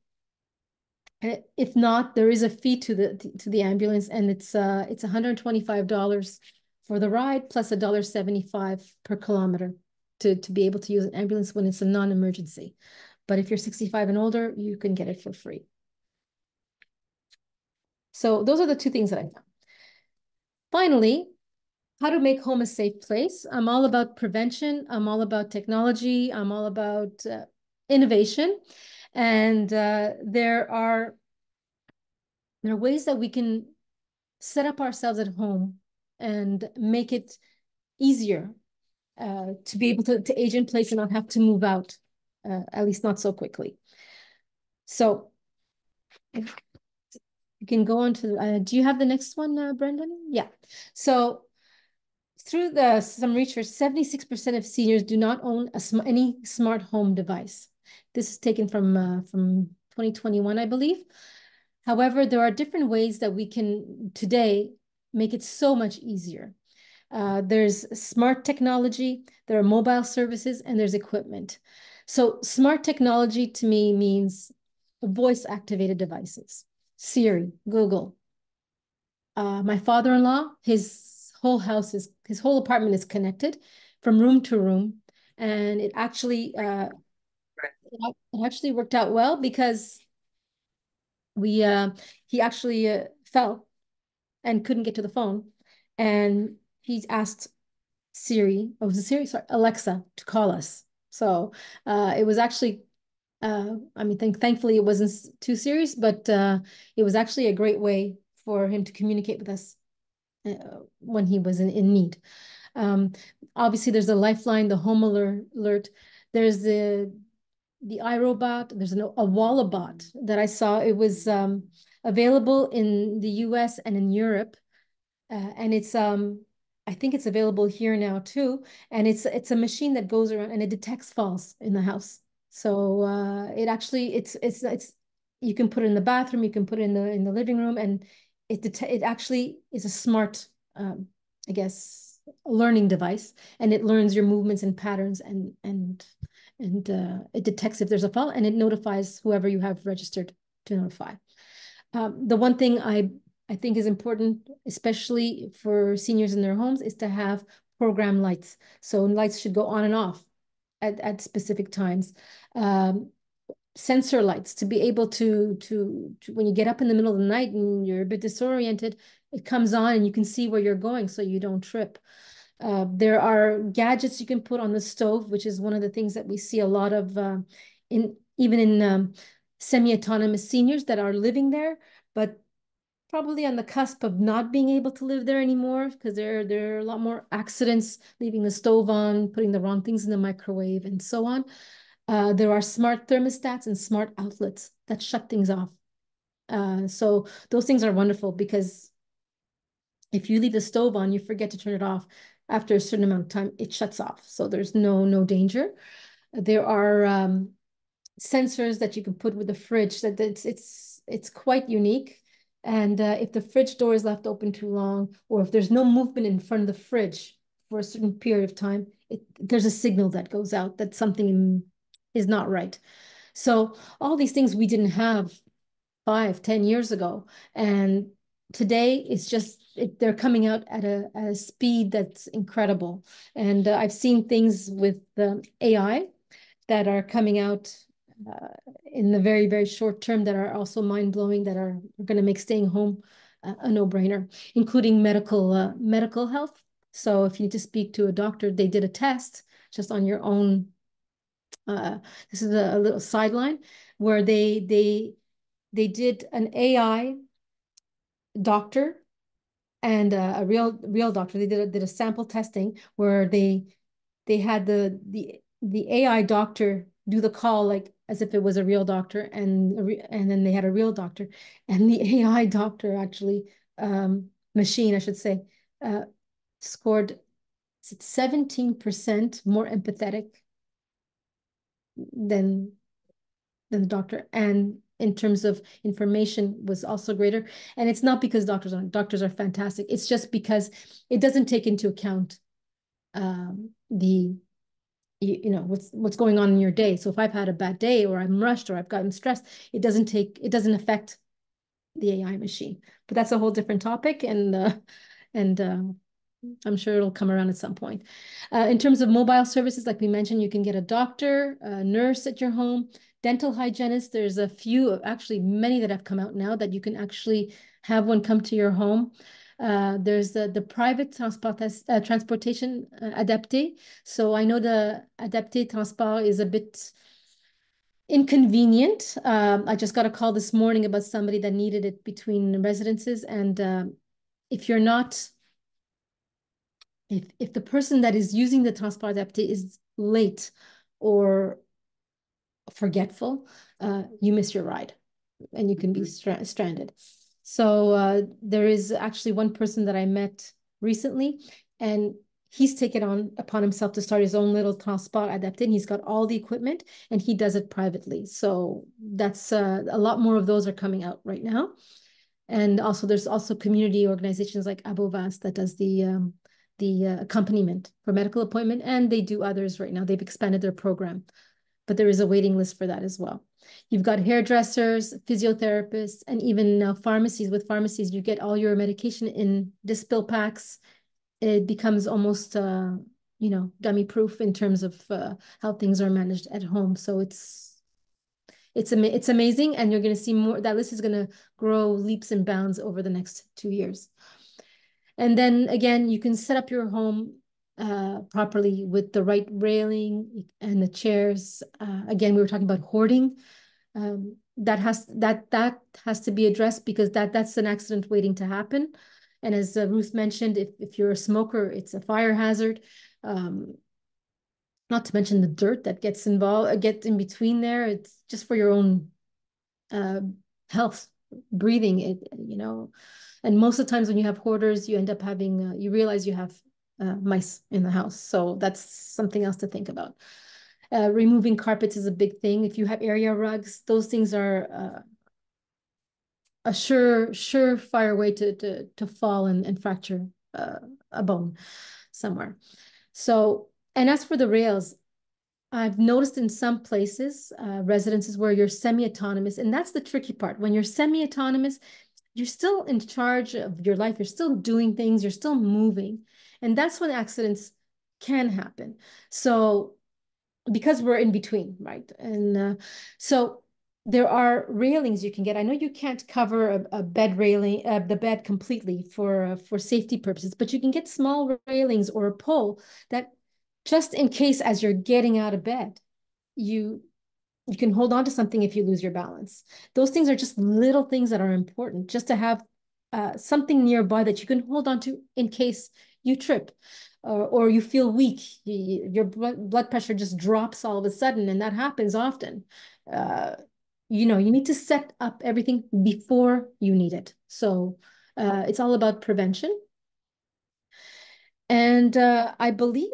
if not, there is a fee to the ambulance, and it's $125 for the ride plus $1.75 per kilometer to be able to use an ambulance when it's a non-emergency. But if you're 65 and older, you can get it for free. So those are the two things that I found. Finally, how to make home a safe place. I'm all about prevention. I'm all about technology. I'm all about innovation. And there are ways that we can set up ourselves at home and make it easier to be able to age in place and not have to move out, at least not so quickly. So you can go on to, do you have the next one, Brendan? Yeah. So through some research, 76% of seniors do not own any smart home device. This is taken from 2021, I believe. However, there are different ways that we can today make it so much easier. There's smart technology, there are mobile services, and there's equipment. So smart technology to me means voice-activated devices. Siri, Google. My father-in-law, his whole apartment is connected from room to room, and it actually worked out well because he actually fell and couldn't get to the phone, and he asked Alexa to call us. So it was actually, thankfully it wasn't too serious, but it was actually a great way for him to communicate with us when he was in need. Obviously, there's a lifeline, the home alert. There's the iRobot. There's a Wallabot that I saw. It was available in the US and in Europe, and it's I think it's available here now too. And it's a machine that goes around and it detects falls in the house. So it actually it's you can put it in the bathroom, you can put it in the living room, and it actually is a smart I guess learning device, and it learns your movements and patterns, and it detects if there's a fall, and it notifies whoever you have registered to notify. The one thing I think is important, especially for seniors in their homes, is to have program lights. So lights should go on and off at specific times. sensor lights to be able to when you get up in the middle of the night and you're a bit disoriented, it comes on and you can see where you're going so you don't trip. There are gadgets you can put on the stove, which is one of the things that we see a lot of even in semi-autonomous seniors that are living there, but probably on the cusp of not being able to live there anymore because there are a lot more accidents leaving the stove on, putting the wrong things in the microwave, and so on. There are smart thermostats and smart outlets that shut things off. So those things are wonderful because if you leave the stove on, you forget to turn it off. After a certain amount of time, it shuts off. So there's no danger. There are sensors that you can put with the fridge that it's quite unique. And if the fridge door is left open too long, or if there's no movement in front of the fridge for a certain period of time, there's a signal that goes out that something is not right. So all these things we didn't have 5-10 years ago. And today it's just, they're coming out at a speed that's incredible. And I've seen things with the AI that are coming out in the very, very short term that are also mind-blowing, that are going to make staying home a no-brainer, including medical health. So if you need to speak to a doctor, they did a test just on your own. This is a little sideline where they did an AI doctor and a real doctor. They did a sample testing where they had the AI doctor do the call like as if it was a real doctor, and then they had a real doctor, and the AI doctor actually machine, I should say, scored 17% more empathetic than the doctor, and in terms of information was also greater. And it's not because doctors are fantastic. It's just because it doesn't take into account you know what's going on in your day. So if I've had a bad day or I'm rushed or I've gotten stressed, it doesn't affect the AI machine. But that's a whole different topic, and I'm sure it'll come around at some point. In terms of mobile services, like we mentioned, you can get a doctor, a nurse at your home, dental hygienist. There's a few, actually many that have come out now that you can actually have one come to your home. There's the private transportation adapté. So I know the adapté transport is a bit inconvenient. I just got a call this morning about somebody that needed it between residences. And if you're not, if the person that is using the transport adapté is late or forgetful, you miss your ride and you can be stranded. So there is actually one person that I met recently, and he's taken upon himself to start his own little transport adapté, and he's got all the equipment and he does it privately. So that's a lot more of those are coming out right now. And also there's also community organizations like Abovas that does the accompaniment for medical appointment, and they do others right now. They've expanded their program, but there is a waiting list for that as well. You've got hairdressers, physiotherapists, and even now pharmacies. With pharmacies, you get all your medication in dispill packs. It becomes almost, dummy proof in terms of how things are managed at home. So it's amazing, and you're going to see more. That list is going to grow leaps and bounds over the next 2 years. And then again, you can set up your home properly with the right railing and the chairs. Again, we were talking about hoarding. That has to be addressed because that's an accident waiting to happen. And as Ruth mentioned, if you're a smoker, it's a fire hazard. Not to mention the dirt that gets in between there. It's just for your own health, breathing it, And most of the times when you have hoarders, you end up having, you realize you have mice in the house. So that's something else to think about. Removing carpets is a big thing. If you have area rugs, those things are a surefire way to fall and fracture a bone somewhere. So, and as for the rails, I've noticed in some places, residences where you're semi-autonomous, and that's the tricky part. When you're semi-autonomous, you're still in charge of your life. You're still doing things. You're still moving. And that's when accidents can happen. So because we're in between, right? And so there are railings you can get. I know you can't cover a bed railing, the bed completely for safety purposes, but you can get small railings or a pole that just in case as you're getting out of bed, you can hold on to something if you lose your balance. Those things are just little things that are important, just to have something nearby that you can hold on to in case you trip or you feel weak. Your blood pressure just drops all of a sudden, and that happens often. You know, you need to set up everything before you need it. So it's all about prevention. And I believe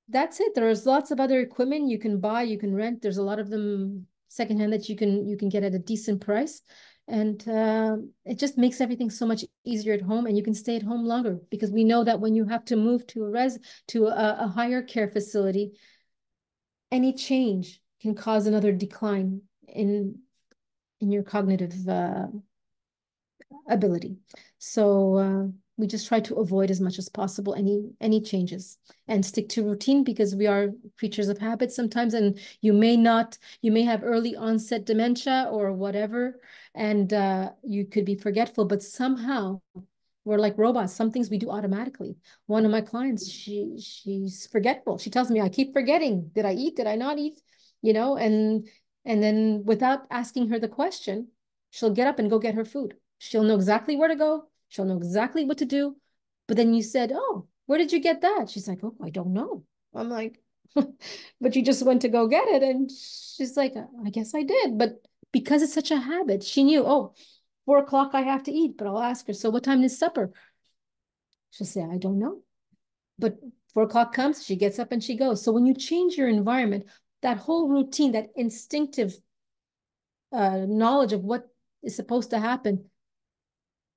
that's it. There's lots of other equipment you can buy, you can rent. There's a lot of them secondhand that you can get at a decent price. And it just makes everything so much easier at home, and you can stay at home longer, because we know that when you have to move to a higher care facility, any change can cause another decline in your cognitive ability. So we just try to avoid as much as possible any changes and stick to routine, because we are creatures of habit sometimes, and you may have early onset dementia or whatever, and you could be forgetful, but somehow we're like robots. Some things we do automatically. One of my clients, she's forgetful. She tells me, I keep forgetting. Did I eat? Did I not eat? You know, and then without asking her the question, she'll get up and go get her food. She'll know exactly where to go. She'll know exactly what to do. But then you said, oh, where did you get that? She's like, oh, I don't know. I'm like, but you just went to go get it. And she's like, I guess I did. But because it's such a habit, she knew, oh, 4 o'clock I have to eat. But I'll ask her, so what time is supper? She'll say, I don't know. But 4 o'clock comes, she gets up and she goes. So when you change your environment, that whole routine, that instinctive knowledge of what is supposed to happen,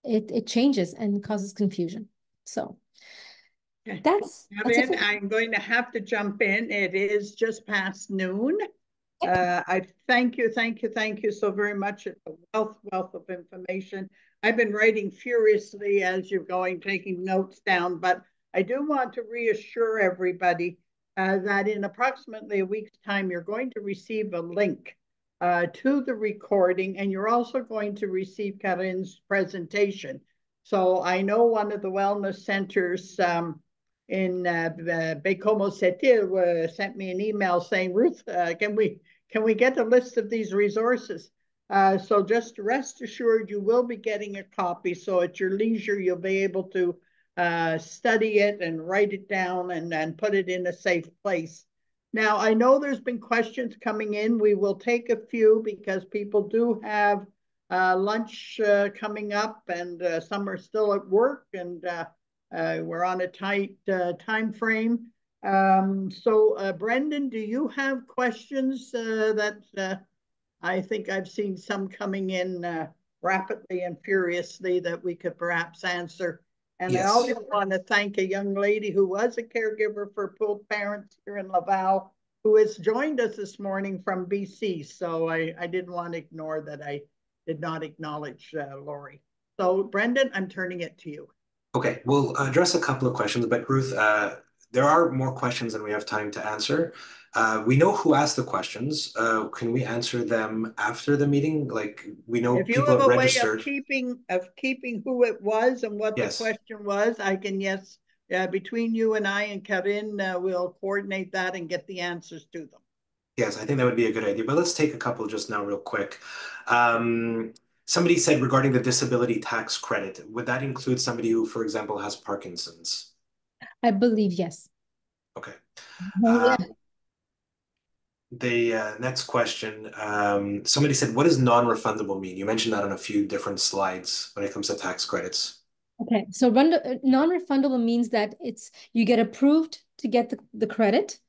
it changes and causes confusion. So that's it. I'm going to have to jump in. It is just past noon. I thank you so very much. It's a wealth of information. I've been writing furiously as you're going, taking notes down, but I do want to reassure everybody that in approximately a week's time, you're going to receive a link to the recording, and you're also going to receive Karine's presentation. So I know one of the wellness centers in Baie-Comeau Sept-Îles sent me an email saying, Ruth, can we get a list of these resources? So just rest assured you will be getting a copy. So at your leisure, you'll be able to study it and write it down and put it in a safe place. Now, I know there's been questions coming in. We will take a few because people do have lunch coming up, and some are still at work, and we're on a tight time frame. So Brendan, do you have questions that I think I've seen some coming in rapidly and furiously that we could perhaps answer? And yes. I also want to thank a young lady who was a caregiver for pooled parents here in Laval, who has joined us this morning from BC. So I didn't want to ignore that. I did not acknowledge Lori. So Brendan, I'm turning it to you. Okay, we'll address a couple of questions, but Ruth, there are more questions than we have time to answer. We know who asked the questions. Can we answer them after the meeting? Like, we know if you people have a registered. way of keeping who it was and what the question was, I can, between you and I and Karine, we'll coordinate that and get the answers to them. Yes, I think that would be a good idea, but let's take a couple just now real quick. Somebody said regarding the disability tax credit, would that include somebody who, for example, has Parkinson's? I believe yes. Okay. Yeah. The next question, somebody said, what does non-refundable mean? You mentioned that on a few different slides when it comes to tax credits. Okay, so non-refundable means that you get approved to get the credit,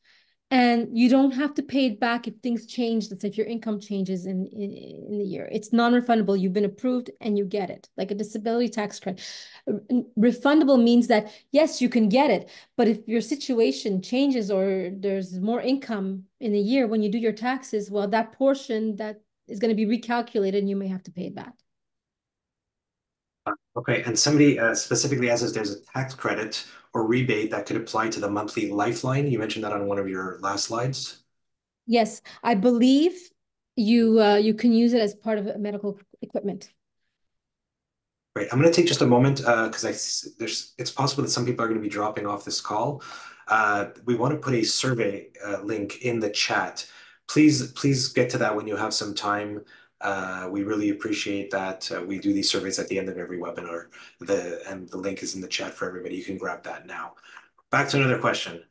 and you don't have to pay it back if things change. Let's say if your income changes in the year. It's non-refundable. You've been approved and you get it, like a disability tax credit. Refundable means that, yes, you can get it, but if your situation changes or there's more income in a year when you do your taxes, well, that portion that is going to be recalculated and you may have to pay it back. Okay, and somebody specifically asks if there's a tax credit or rebate that could apply to the monthly lifeline. You mentioned that on one of your last slides. Yes, I believe you can use it as part of medical equipment. Great. I'm going to take just a moment because it's possible that some people are going to be dropping off this call. We want to put a survey link in the chat. Please get to that when you have some time. We really appreciate that. We do these surveys at the end of every webinar. And the link is in the chat for everybody. You can grab that now. Back to another question.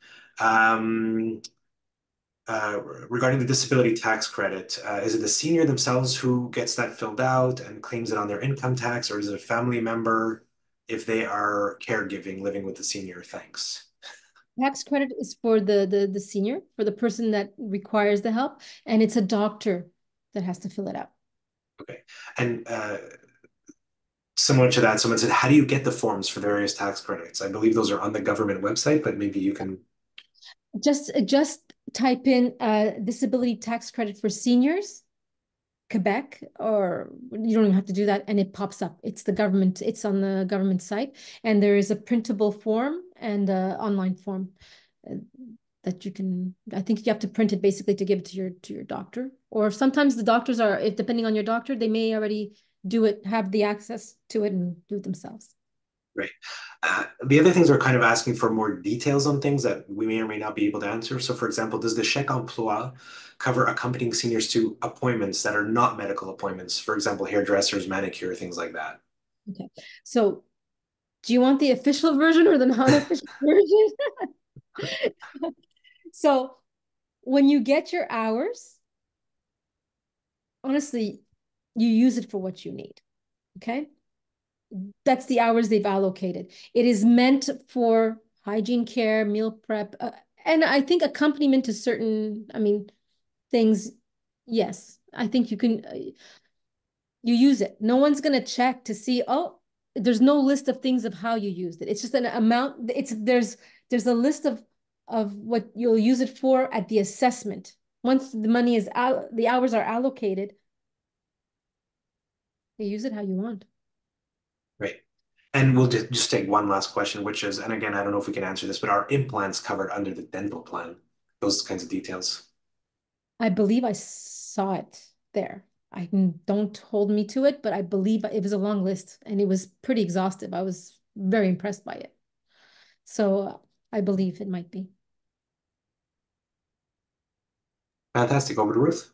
Regarding the disability tax credit, is it the senior themselves who gets that filled out and claims it on their income tax, or is it a family member if they are caregiving, living with the senior? Thanks. Tax credit is for the senior, for the person that requires the help, and it's a doctor that has to fill it out. Okay. And similar to that, someone said, how do you get the forms for the various tax credits? I believe those are on the government website, but maybe you can. Just type in disability tax credit for seniors, Quebec, or you don't even have to do that, and it pops up. It's on the government site, and there is a printable form and an online form that you can, I think you have to print it basically to give it to your doctor. Or sometimes the doctors are, depending on your doctor, they may already do it, have the access to it and do it themselves. Right. The other things are kind of asking for more details on things that we may or may not be able to answer. So, for example, does the chèque emploi cover accompanying seniors to appointments that are not medical appointments? For example, hairdressers, manicure, things like that. Okay. So do you want the official version or the non-official version? So when you get your hours, honestly, you use it for what you need. Okay. That's the hours they've allocated. It is meant for hygiene care, meal prep, and I think accompaniment to certain, things. Yes, I think you can, you use it. No one's going to check to see, oh, there's no list of things of how you used it. It's just an amount. There's a list of what you'll use it for at the assessment. Once the money is out, the hours are allocated, you use it how you want. Right. And we'll just take one last question, which is, and again, I don't know if we can answer this, but are implants covered under the dental plan? Those kinds of details. I believe I saw it there. Don't hold me to it, but I believe it was a long list and it was pretty exhaustive. I was very impressed by it. So I believe it might be. Fantastic. Over to Ruth.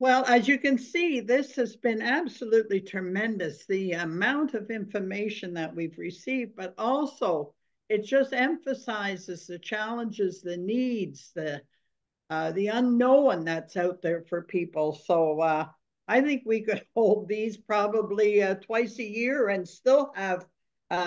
Well, as you can see, this has been absolutely tremendous, the amount of information that we've received, but also it just emphasizes the challenges, the needs, the unknown that's out there for people. So I think we could hold these probably twice a year and still have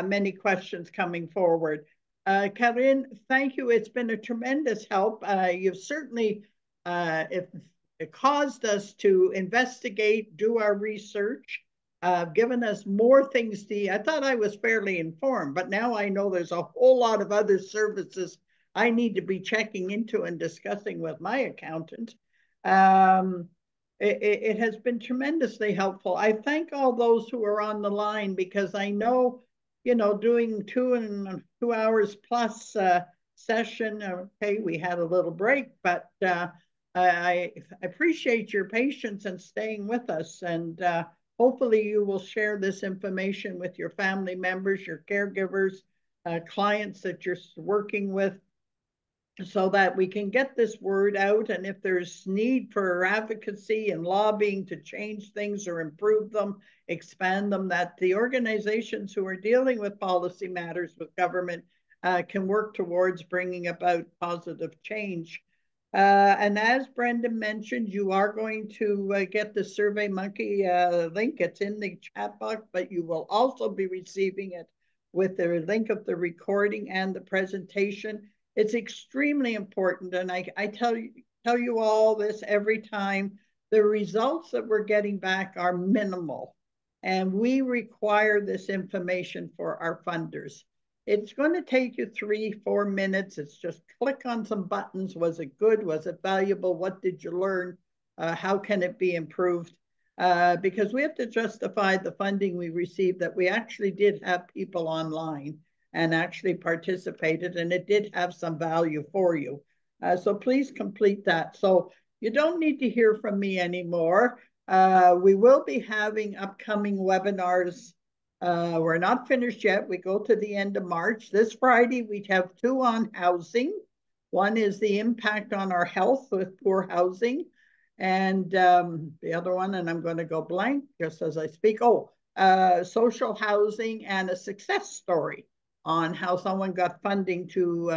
many questions coming forward. Karine, thank you. It's been a tremendous help. You've certainly it caused us to investigate, do our research, given us more things to. I thought I was fairly informed, but now I know there's a whole lot of other services I need to be checking into and discussing with my accountant. It has been tremendously helpful. I thank all those who are on the line because I know, doing 2 hours plus session. Okay, we had a little break, but I appreciate your patience and staying with us. And hopefully you will share this information with your family members, your caregivers, clients that you're working with, so that we can get this word out. And if there's need for advocacy and lobbying to change things or improve them, expand them, that the organizations who are dealing with policy matters with government can work towards bringing about positive change. And as Brendan mentioned, you are going to get the SurveyMonkey link. It's in the chat box, but you will also be receiving it with the link of the recording and the presentation. It's extremely important, and I tell you all this every time. The results that we're getting back are minimal, and we require this information for our funders. It's going to take you 3-4 minutes. It's just click on some buttons. Was it good? Was it valuable? What did you learn? How can it be improved? because we have to justify the funding we received, that we actually did have people online and actually participated, and it did have some value for you. So please complete that. So you don't need to hear from me anymore. We will be having upcoming webinars. We're not finished yet. We go to the end of March. This Friday, we have 2 on housing. One is the impact on our health with poor housing. And the other one, and I'm going to go blank just as I speak. Social housing and a success story on how someone got funding to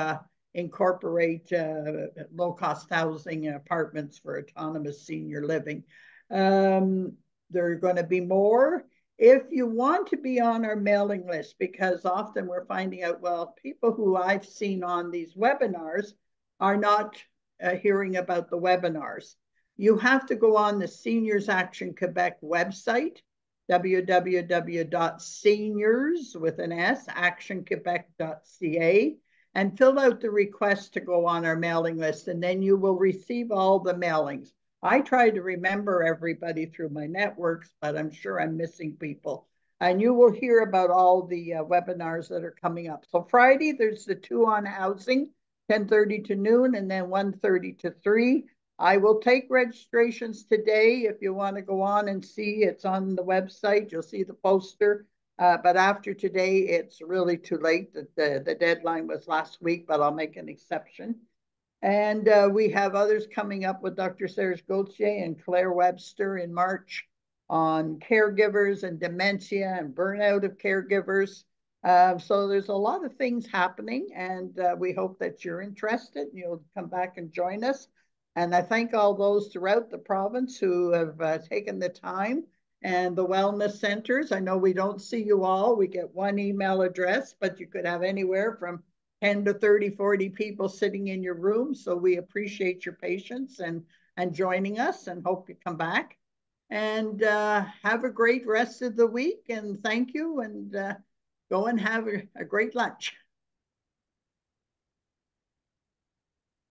incorporate low-cost housing apartments for autonomous senior living. There are going to be more. If you want to be on our mailing list, because often we're finding out, well, people who I've seen on these webinars are not hearing about the webinars. You have to go on the Seniors Action Quebec website, www.seniors.actionquebec.ca, and fill out the request to go on our mailing list, and then you will receive all the mailings. I try to remember everybody through my networks, but I'm sure I'm missing people. And you will hear about all the webinars that are coming up. So Friday, there's the 2 on housing, 10:30 to noon, and then 1:30 to 3. I will take registrations today. If you want to go on and see, it's on the website. You'll see the poster. But after today, it's really too late. The deadline was last week, but I'll make an exception. And we have others coming up with Dr. Serge Gauthier and Claire Webster in March on caregivers and dementia and burnout of caregivers. So there's a lot of things happening, and we hope that you're interested. You'll come back and join us. And I thank all those throughout the province who have taken the time, and the wellness centers. I know we don't see you all. We get one email address, but you could have anywhere from 10 to 30, 40 people sitting in your room. So we appreciate your patience and joining us, and hope you come back. And have a great rest of the week. And thank you. And go and have a great lunch.